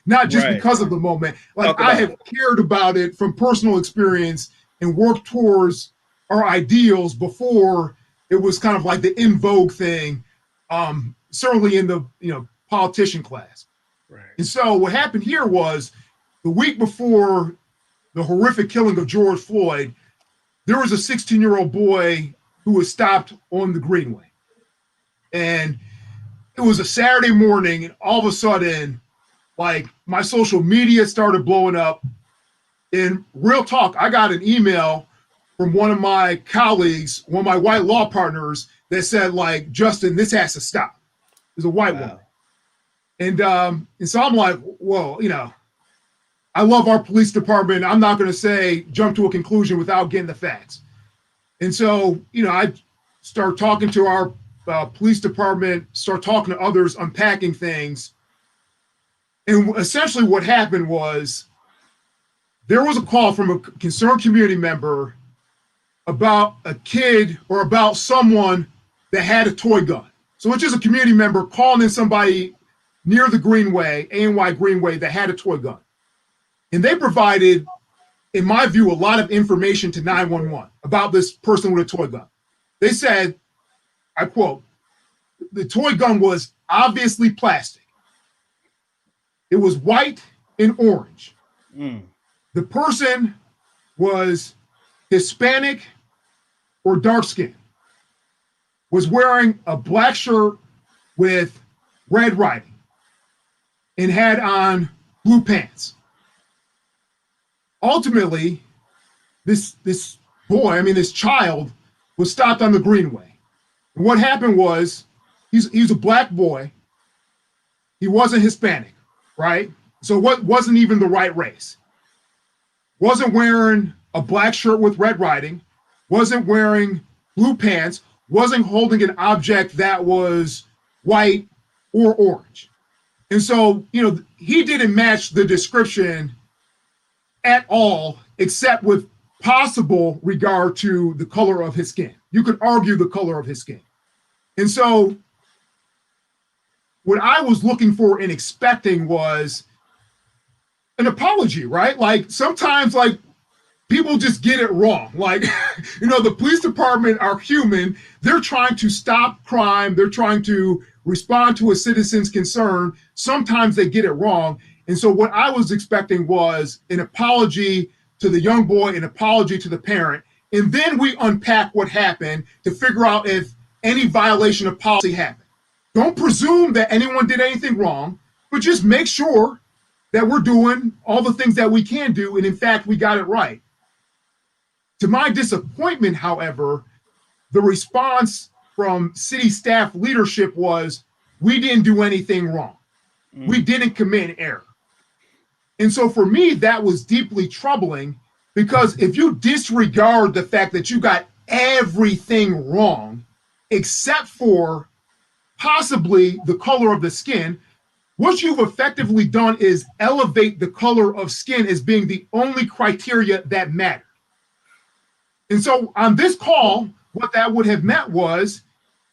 not just because of the moment. Like I have cared about it from personal experience and worked towards our ideals before it was kind of like the in vogue thing, certainly in the politician class. Right. And so what happened here was the week before the horrific killing of George Floyd, there was a 16-year-old boy who was stopped on the Greenway. And it was a Saturday morning, and all of a sudden, like, my social media started blowing up. In real talk, I got an email from one of my colleagues, one of my white law partners, that said, like, Justin, this has to stop. There's a white woman. And so I'm like, well, you know, I love our police department. I'm not going to say jump to a conclusion without getting the facts. And so, you know, I start talking to our police department, start talking to others, unpacking things. And essentially what happened was there was a call from a concerned community member about a kid or about someone that had a toy gun. So it's just a community member calling in somebody near the Greenway, ANY Greenway, that had a toy gun. And they provided, in my view, a lot of information to 911 about this person with a toy gun. They said, I quote, the toy gun was obviously plastic. It was white and orange. The person was Hispanic or dark skinned, was wearing a black shirt with red writing and had on blue pants. Ultimately, this child was stopped on the Greenway. And what happened was, he's a black boy. He wasn't Hispanic, right? So what wasn't even the right race. Wasn't wearing a black shirt with red writing, wasn't wearing blue pants, wasn't holding an object that was white or orange. And so, you know, he didn't match the description at all, except with possible regard to the color of his skin. You could argue the color of his skin. And so what I was looking for and expecting was an apology, right? Like sometimes, like, people just get it wrong. Like, you know, the police department are human. They're trying to stop crime. They're trying to respond to a citizen's concern. Sometimes they get it wrong. And so what I was expecting was an apology to the young boy, an apology to the parent. And then we unpack what happened to figure out if any violation of policy happened. Don't presume that anyone did anything wrong, but just make sure that we're doing all the things that we can do. And in fact, we got it right. To my disappointment, however, the response from city staff leadership was, we didn't do anything wrong. We didn't commit an error. And so for me, that was deeply troubling, because if you disregard the fact that you got everything wrong, except for possibly the color of the skin, what you've effectively done is elevate the color of skin as being the only criteria that matter. And so on this call, what that would have meant was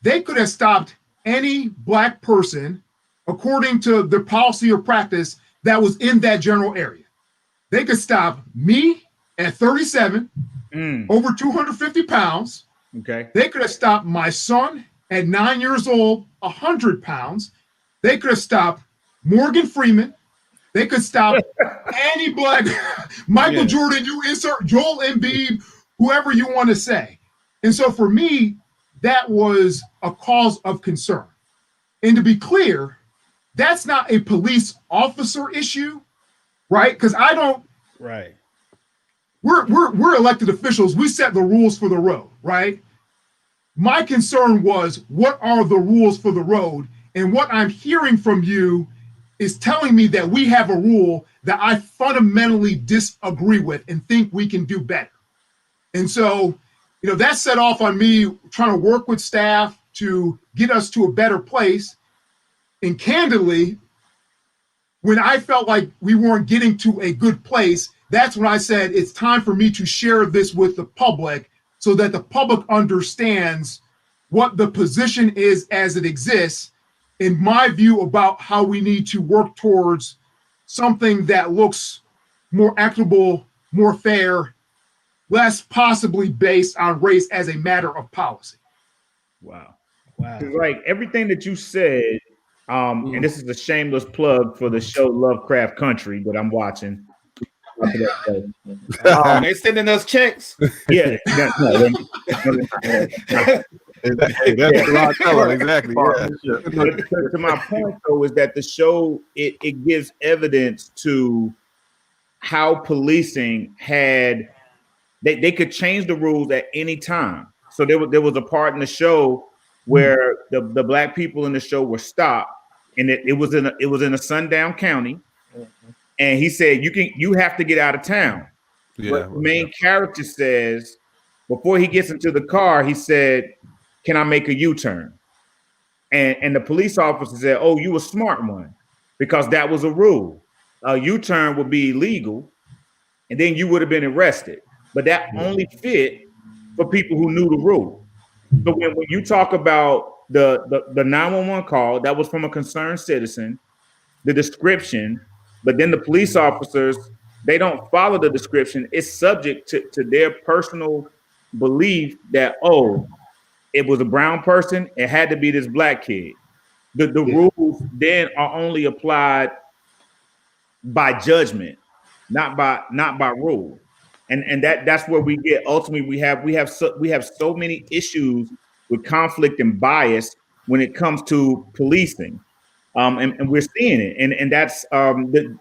they could have stopped any black person according to their policy or practice that was in that general area. They could stop me at 37, over 250 pounds. Okay. They could have stopped my son at 9 years old, 100 pounds. They could have stopped Morgan Freeman. They could stop any black, Michael Jordan, you insert Joel Embiid, whoever you want to say. And so for me, that was a cause of concern. And to be clear, that's not a police officer issue, right? Because I don't. Right. We're elected officials. We set the rules for the road, right? My concern was, what are the rules for the road? And what I'm hearing from you is telling me that we have a rule that I fundamentally disagree with and think we can do better. And so, you know, that set off on me trying to work with staff to get us to a better place. And candidly, when I felt like we weren't getting to a good place, that's when I said it's time for me to share this with the public so that the public understands what the position is as it exists, in my view, about how we need to work towards something that looks more equitable, more fair, less possibly based on race as a matter of policy. Wow. Like everything that you said, and this is a shameless plug for the show Lovecraft Country that I'm watching. They sending us checks. Yeah. That's Ron Keller, exactly. Yeah. To my point, though, is that the show it gives evidence to how policing had they could change the rules at any time. So there was a part in the show where the black people in the show were stopped, and it was in a sundown county, and he said you have to get out of town. Yeah. But the main character says before he gets into the car, he said, "Can I make a U-turn?" And the police officer said, "Oh, you a smart one, because that was a rule. A U-turn would be illegal, and then you would have been arrested. But that only fit for people who knew the rule." So when you talk about the 911 call, that was from a concerned citizen, the description, but then the police officers, they don't follow the description. It's subject to their personal belief that, oh, it was a brown person, it had to be this black kid. The rules then are only applied by judgment, not by rule. And that's where we get ultimately we have so many issues with conflict and bias when it comes to policing. And we're seeing it, and that's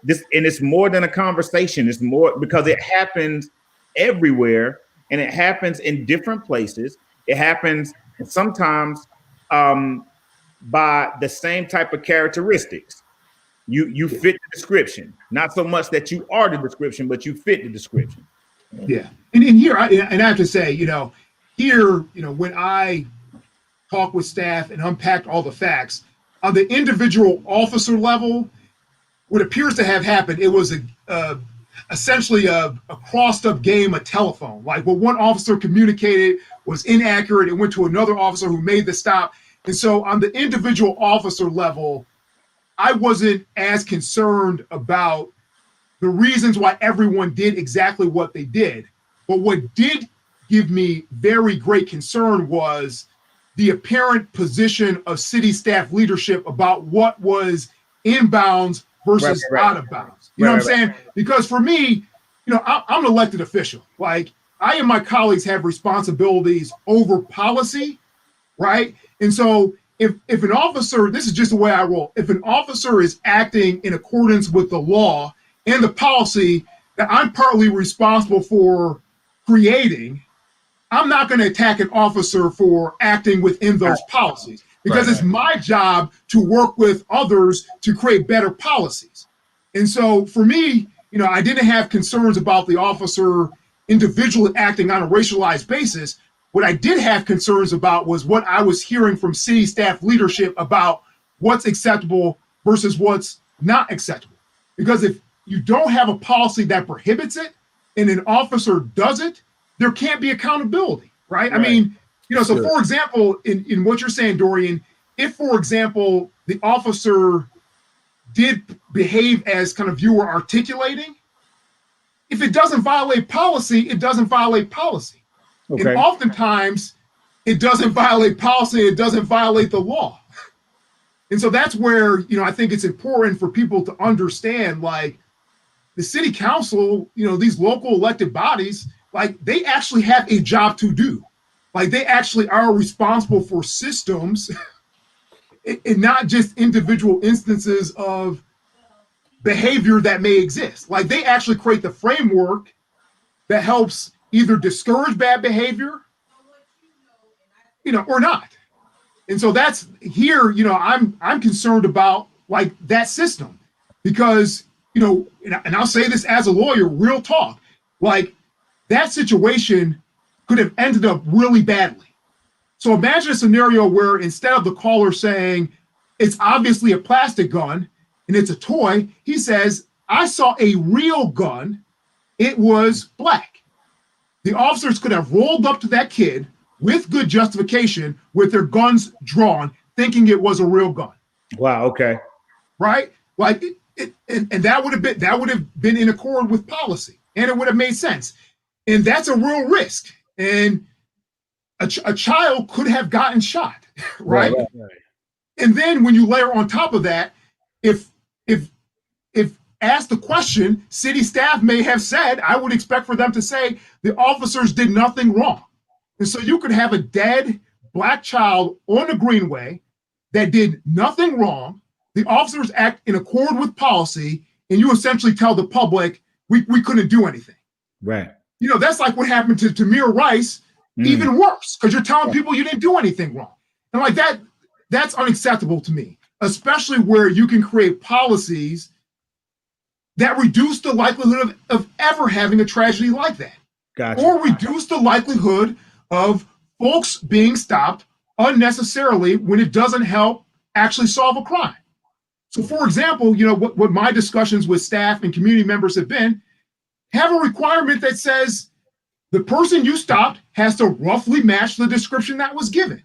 this, and it's more than a conversation. It's more because it happens everywhere, and it happens in different places. It happens sometimes by the same type of characteristics. You fit the description, not so much that you are the description, but you fit the description. Yeah, and here I have to say, here, when I talk with staff and unpack all the facts on the individual officer level, what appears to have happened, it was essentially a crossed up game of telephone. Like what one officer communicated was inaccurate. It went to another officer who made the stop. And so on the individual officer level, I wasn't as concerned about the reasons why everyone did exactly what they did. But what did give me very great concern was the apparent position of city staff leadership about what was inbounds versus out of bounds. You know what I'm saying? Because for me, I'm an elected official. Like I and my colleagues have responsibilities over policy, right? And so if an officer, this is just the way I roll, if an officer is acting in accordance with the law and the policy that I'm partly responsible for creating, I'm not going to attack an officer for acting within those policies, because it's my job to work with others to create better policies. And so for me, I didn't have concerns about the officer individually acting on a racialized basis. What I did have concerns about was what I was hearing from city staff leadership about what's acceptable versus what's not acceptable. Because if you don't have a policy that prohibits it and an officer does it, there can't be accountability, right? I mean, so for example, in what you're saying, Dorian, if, for example, the officer did behave as kind of you were articulating, if it doesn't violate policy, it doesn't violate policy. Okay. And oftentimes it doesn't violate policy, it doesn't violate the law. And so that's where, I think it's important for people to understand, like the city council, these local elected bodies, like they actually have a job to do. Like they actually are responsible for systems and not just individual instances of behavior that may exist. Like they actually create the framework that helps either discourage bad behavior, or not. And so that's here, I'm concerned about like that system because, and I'll say this as a lawyer, real talk, like that situation could have ended up really badly. So imagine a scenario where instead of the caller saying it's obviously a plastic gun and it's a toy, he says, I saw a real gun. It was black. The officers could have rolled up to that kid with good justification with their guns drawn, thinking it was a real gun. Wow. Okay. Right? Like and that would have been in accord with policy, and it would have made sense. And that's a real risk. And a child could have gotten shot, right? Right. And then when you layer on top of that, if asked the question, city staff may have said, I would expect for them to say the officers did nothing wrong. And so you could have a dead black child on the greenway that did nothing wrong. The officers act in accord with policy, and you essentially tell the public we couldn't do anything. Right. that's like what happened to Tamir Rice, even worse, because you're telling people you didn't do anything wrong. And like that's unacceptable to me, especially where you can create policies that reduce the likelihood of ever having a tragedy like that. Gotcha. Or reduce the likelihood of folks being stopped unnecessarily when it doesn't help actually solve a crime. So, for example, what my discussions with staff and community members have been, have a requirement that says the person you stopped has to roughly match the description that was given,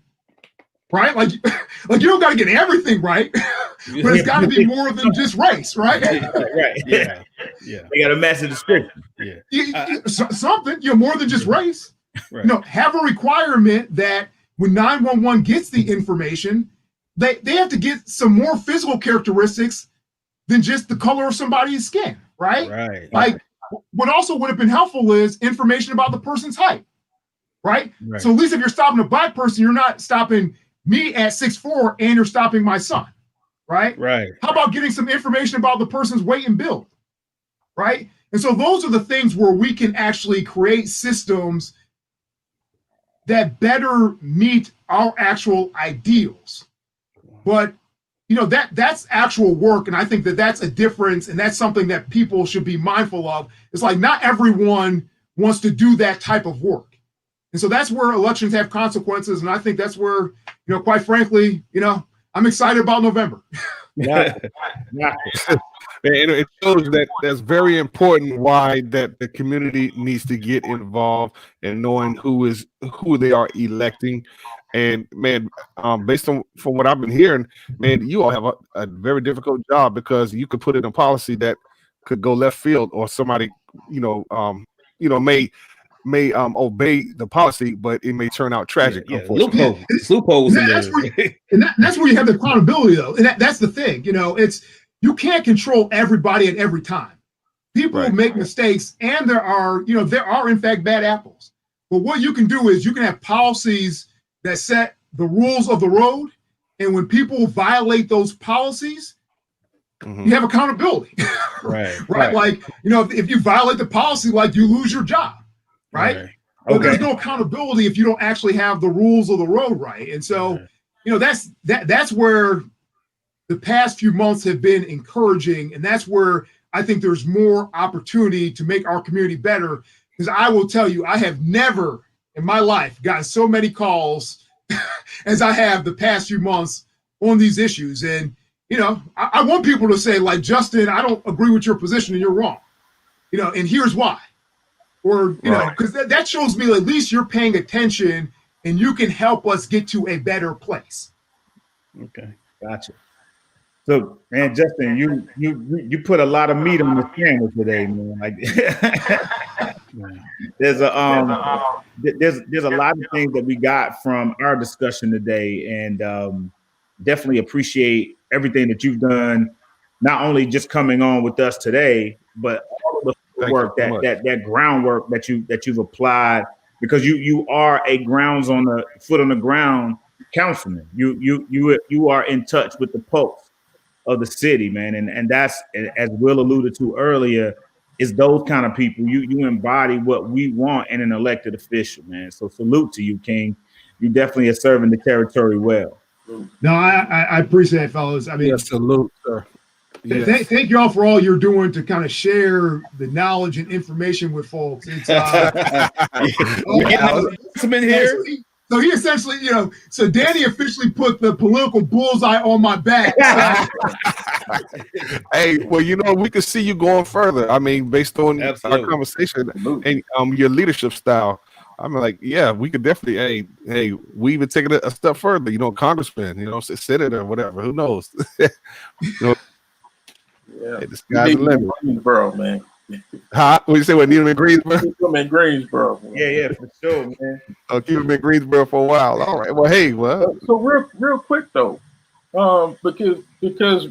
right? Like you don't got to get everything right, but it's got to be more than just race, right? Right. Yeah. They got to match the description. Yeah. Something, more than just race. Right. Have a requirement that when 911 gets the information, they have to get some more physical characteristics than just the color of somebody's skin, right? Right. Like what also would have been helpful is information about the person's height, right? So at least if you're stopping a black person, you're not stopping me at 6'4" and you're stopping my son, right? Right. How about getting some information about the person's weight and build, right? And so those are the things where we can actually create systems that better meet our actual ideals. But that's actual work, and I think that's a difference, and that's something that people should be mindful of. It's like not everyone wants to do that type of work, and so that's where elections have consequences. And I think that's where, quite frankly, I'm excited about November. Yeah. And it shows that that's very important why that the community needs to get involved in knowing who they are electing. And man, based on from what I've been hearing, man, you all have a very difficult job because you could put in a policy that could go left field, or somebody, may obey the policy, but it may turn out tragic. Unfortunately, loopholes in that's there. That's where you have the accountability, though, and that's the thing. You can't control everybody at every time. People make mistakes, and there are in fact bad apples. But what you can do is you can have policies that set the rules of the road, and when people violate those policies, you have accountability. Right. Like, if you violate the policy, like you lose your job, right? But there's no accountability if you don't actually have the rules of the road right. And so, that's where the past few months have been encouraging, and that's where I think there's more opportunity to make our community better. Because I will tell you, I have never in my life gotten so many calls as I have the past few months on these issues. And, I want people to say, like, Justin, I don't agree with your position and you're wrong, and here's why. Or, because that shows me at least you're paying attention and you can help us get to a better place. Okay, gotcha. So, man, Justin, you put a lot of meat on the sandwich today, man. Like, there's a lot of things that we got from our discussion today, and definitely appreciate everything that you've done. Not only just coming on with us today, but all of the work that groundwork that you've applied, because you are a foot on the ground councilman. You are in touch with the pulse of the city, man, and that's, as Will alluded to earlier, is those kind of people. You embody what we want in an elected official, man. So salute to you, King. You definitely are serving the territory well. No, I appreciate it, fellas. I mean, salute, sir. Yes. Thank you all for all you're doing to kind of share the knowledge and information with folks. It's some in here. So he essentially, so Danny officially put the political bullseye on my back. Hey, well, we could see you going further. I mean, based on our conversation and your leadership style, I'm like, yeah, we could definitely. Hey, we even take it a step further. Congressman, senator, whatever. Who knows? Yeah, the sky's the limit. Greensboro, man. Huh? What you say? What, need him in Greensboro? Keep him in Greensboro. Yeah, for sure, man. I'll keep him in Greensboro for a while. All right. Well, hey, So real quick though, because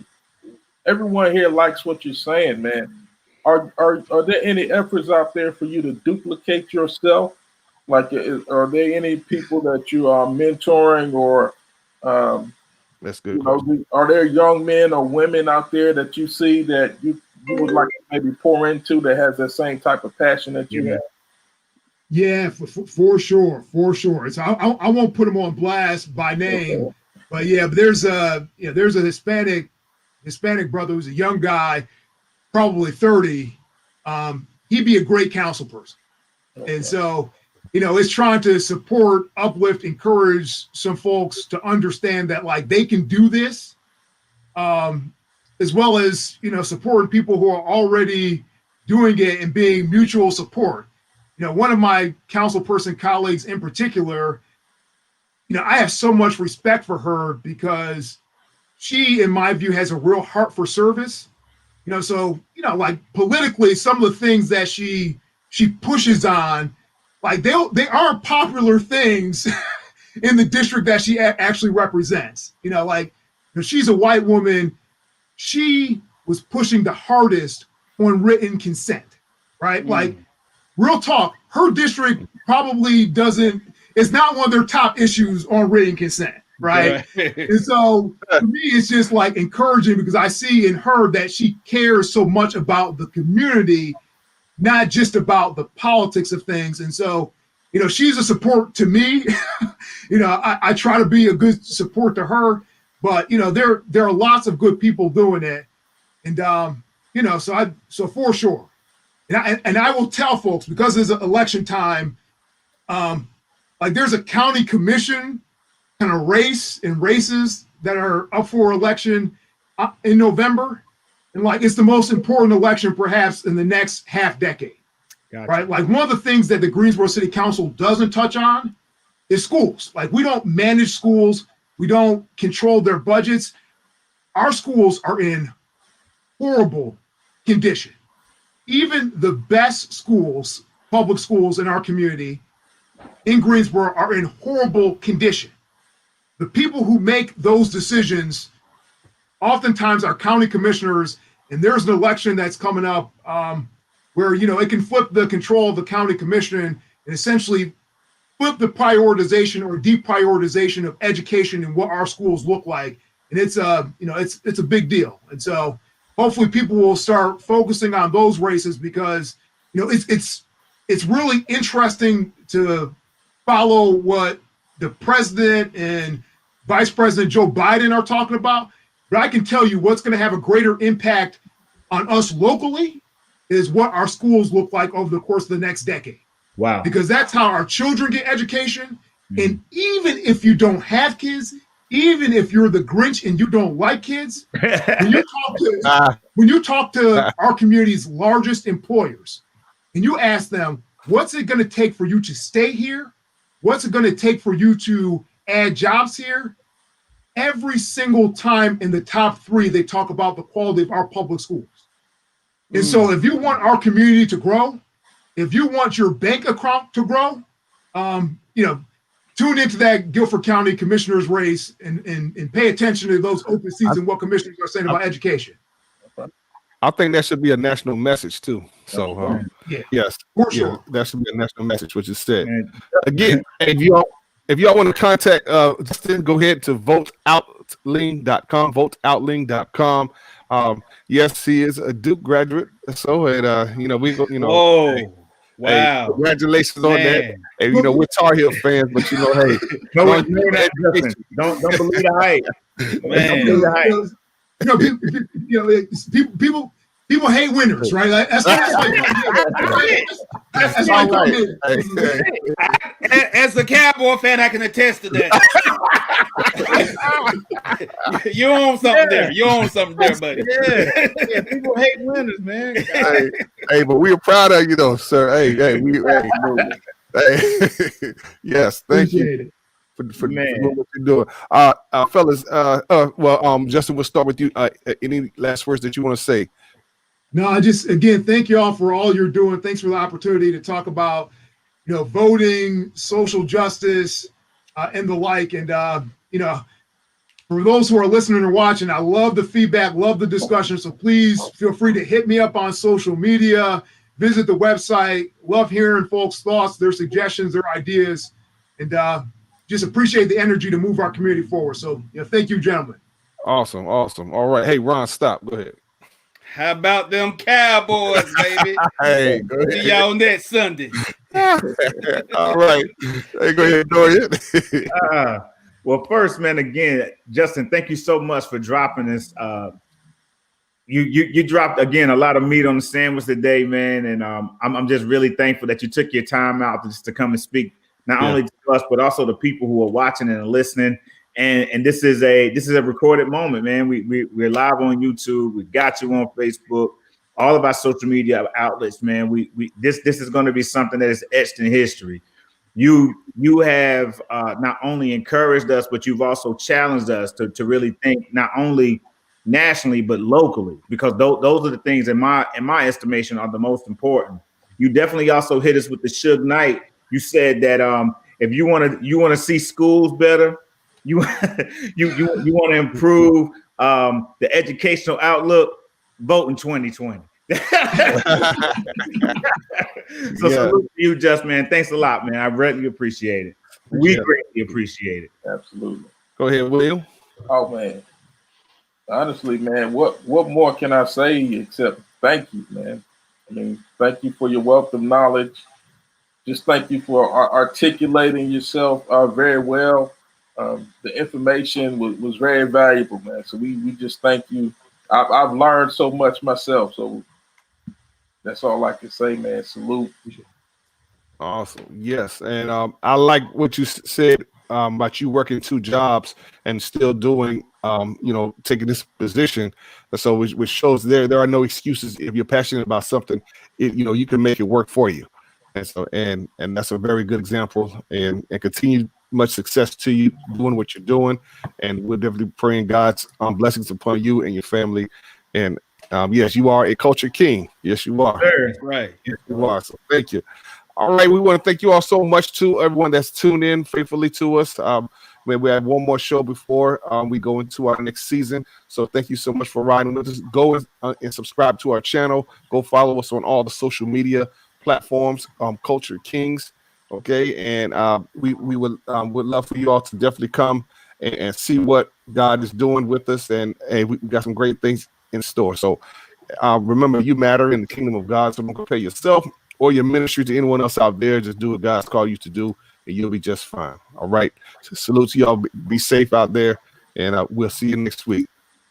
everyone here likes what you're saying, man. Are there any efforts out there for you to duplicate yourself? Like, are there any people that you are mentoring, or that's good. Are there young men or women out there that you see that you would like to maybe pour into that has that same type of passion that you have? Yeah, for sure, for sure. So I won't put him on blast by name, but yeah, but there's a Hispanic brother who's a young guy, probably 30. He'd be a great council person, and so it's trying to support, uplift, encourage some folks to understand that like they can do this, as well as supporting people who are already doing it and being mutual support. One of my council person colleagues in particular, I have so much respect for her because she, in my view, has a real heart for service. So like politically, some of the things that she pushes on, like they aren't popular things in the district that she actually represents. Like she's a white woman. She was pushing the hardest on written consent, right? Like real talk, her district probably it's not one of their top issues on written consent, right? And so for me, it's just like encouraging because I see in her that she cares so much about the community, not just about the politics of things. And so, she's a support to me. I try to be a good support to her, but there are lots of good people doing it. And so for sure. And I will tell folks because it's election time, like there's a county commission kind of races that are up for election in November, and like it's the most important election perhaps in the next half decade. Gotcha. Right? Like one of the things that the Greensboro City Council doesn't touch on is schools. Like we don't manage schools, we don't control their budgets. Our schools are in horrible condition. Even the best schools, public schools in our community in Greensboro are in horrible condition. The people who make those decisions oftentimes are county commissioners, and there's an election that's coming up where, it can flip the control of the county commission and essentially flip the prioritization or deprioritization of education and what our schools look like. And it's a big deal. And so hopefully people will start focusing on those races because, it's really interesting to follow what the president and Vice President Joe Biden are talking about. But I can tell you what's going to have a greater impact on us locally is what our schools look like over the course of the next decade. Wow. Because that's how our children get education. And even if you don't have kids, even if you're the Grinch and you don't like kids, when you talk to our community's largest employers and you ask them, what's it going to take for you to stay here? What's it going to take for you to add jobs here? Every single time in the top 3, they talk about the quality of our public schools. And so if you want our community to grow, if you want your bank account to grow, tune into that Guilford County Commissioner's race and pay attention to those open seats and what commissioners are saying about education. I think that should be a national message too. So yes, for sure, that should be a national message, which is said. Again, if y'all want to contact Justin, go ahead to voteoutling.com, voteoutling.com. Yes, he is a Duke graduate. So Whoa. Hey, wow. Hey, congratulations on that. Hey, we're Tar Heel fans, but hey, don't believe the hype. Man. Don't believe the hype. People hate winners, right? That's As a Cowboy fan, I can attest to that. You own something there. You own something there, buddy. Yeah, people hate winners, man. Hey, but we are proud of you, though, sir. Hey, yes, thank you for doing what you're doing. Fellas, Justin, we'll start with you. Any last words that you want to say? No, again, thank you all for all you're doing. Thanks for the opportunity to talk about, voting, social justice, and the like. And, for those who are listening or watching, I love the feedback, love the discussion. So please feel free to hit me up on social media, visit the website. Love hearing folks' thoughts, their suggestions, their ideas, and just appreciate the energy to move our community forward. So, thank you, gentlemen. Awesome. All right. Hey, Ron, stop. Go ahead. How about them Cowboys, baby? Hey, go ahead. See y'all next Sunday. All right. Hey, go ahead, Dorian. Well, first, man, again, Justin, thank you so much for dropping this. You dropped again a lot of meat on the sandwich today, man, and I'm just really thankful that you took your time out just to come and speak not only to us but also the people who are watching and listening. And this is a recorded moment, man. We're live on YouTube. We got you on Facebook, all of our social media outlets, man. This is going to be something that is etched in history. You have not only encouraged us, but you've also challenged us to really think not only nationally but locally, because those are the things in my estimation are the most important. You definitely also hit us with the Suge Knight. You said that if you want to see schools better, you you want to improve the educational outlook, vote in 2020. So salute to you, Just, man. Thanks a lot, man. I greatly appreciate it. We greatly appreciate it. Absolutely. Go ahead, William. Oh man. Honestly, man, what more can I say except thank you, man? I mean, thank you for your wealth of knowledge. Just thank you for articulating yourself very well. The information was very valuable, man. So we just thank you. I've learned so much myself. So that's all I can say, man. Salute. Awesome. Yes. And I like what you said about you working 2 jobs and still doing, taking this position. So which shows there are no excuses. If you're passionate about something, you can make it work for you. And so and that's a very good example. And continue much success to you doing what you're doing. And we're definitely praying God's blessings upon you and your family. And yes, you are a culture king. Yes, you are. Sure. Right. Yes, you are. So thank you. All right, we want to thank you all so much to everyone that's tuned in faithfully to us. We have one more show before we go into our next season. So thank you so much for riding with us. Go and subscribe to our channel. Go follow us on all the social media platforms, Kulture Kings. Okay, and we would love for you all to definitely come and see what God is doing with us, and we got some great things in store. So remember, you matter in the kingdom of God. So don't compare yourself or your ministry to anyone else out there. Just do what God's called you to do, and you'll be just fine. All right. So salute to y'all. Be safe out there, and we'll see you next week.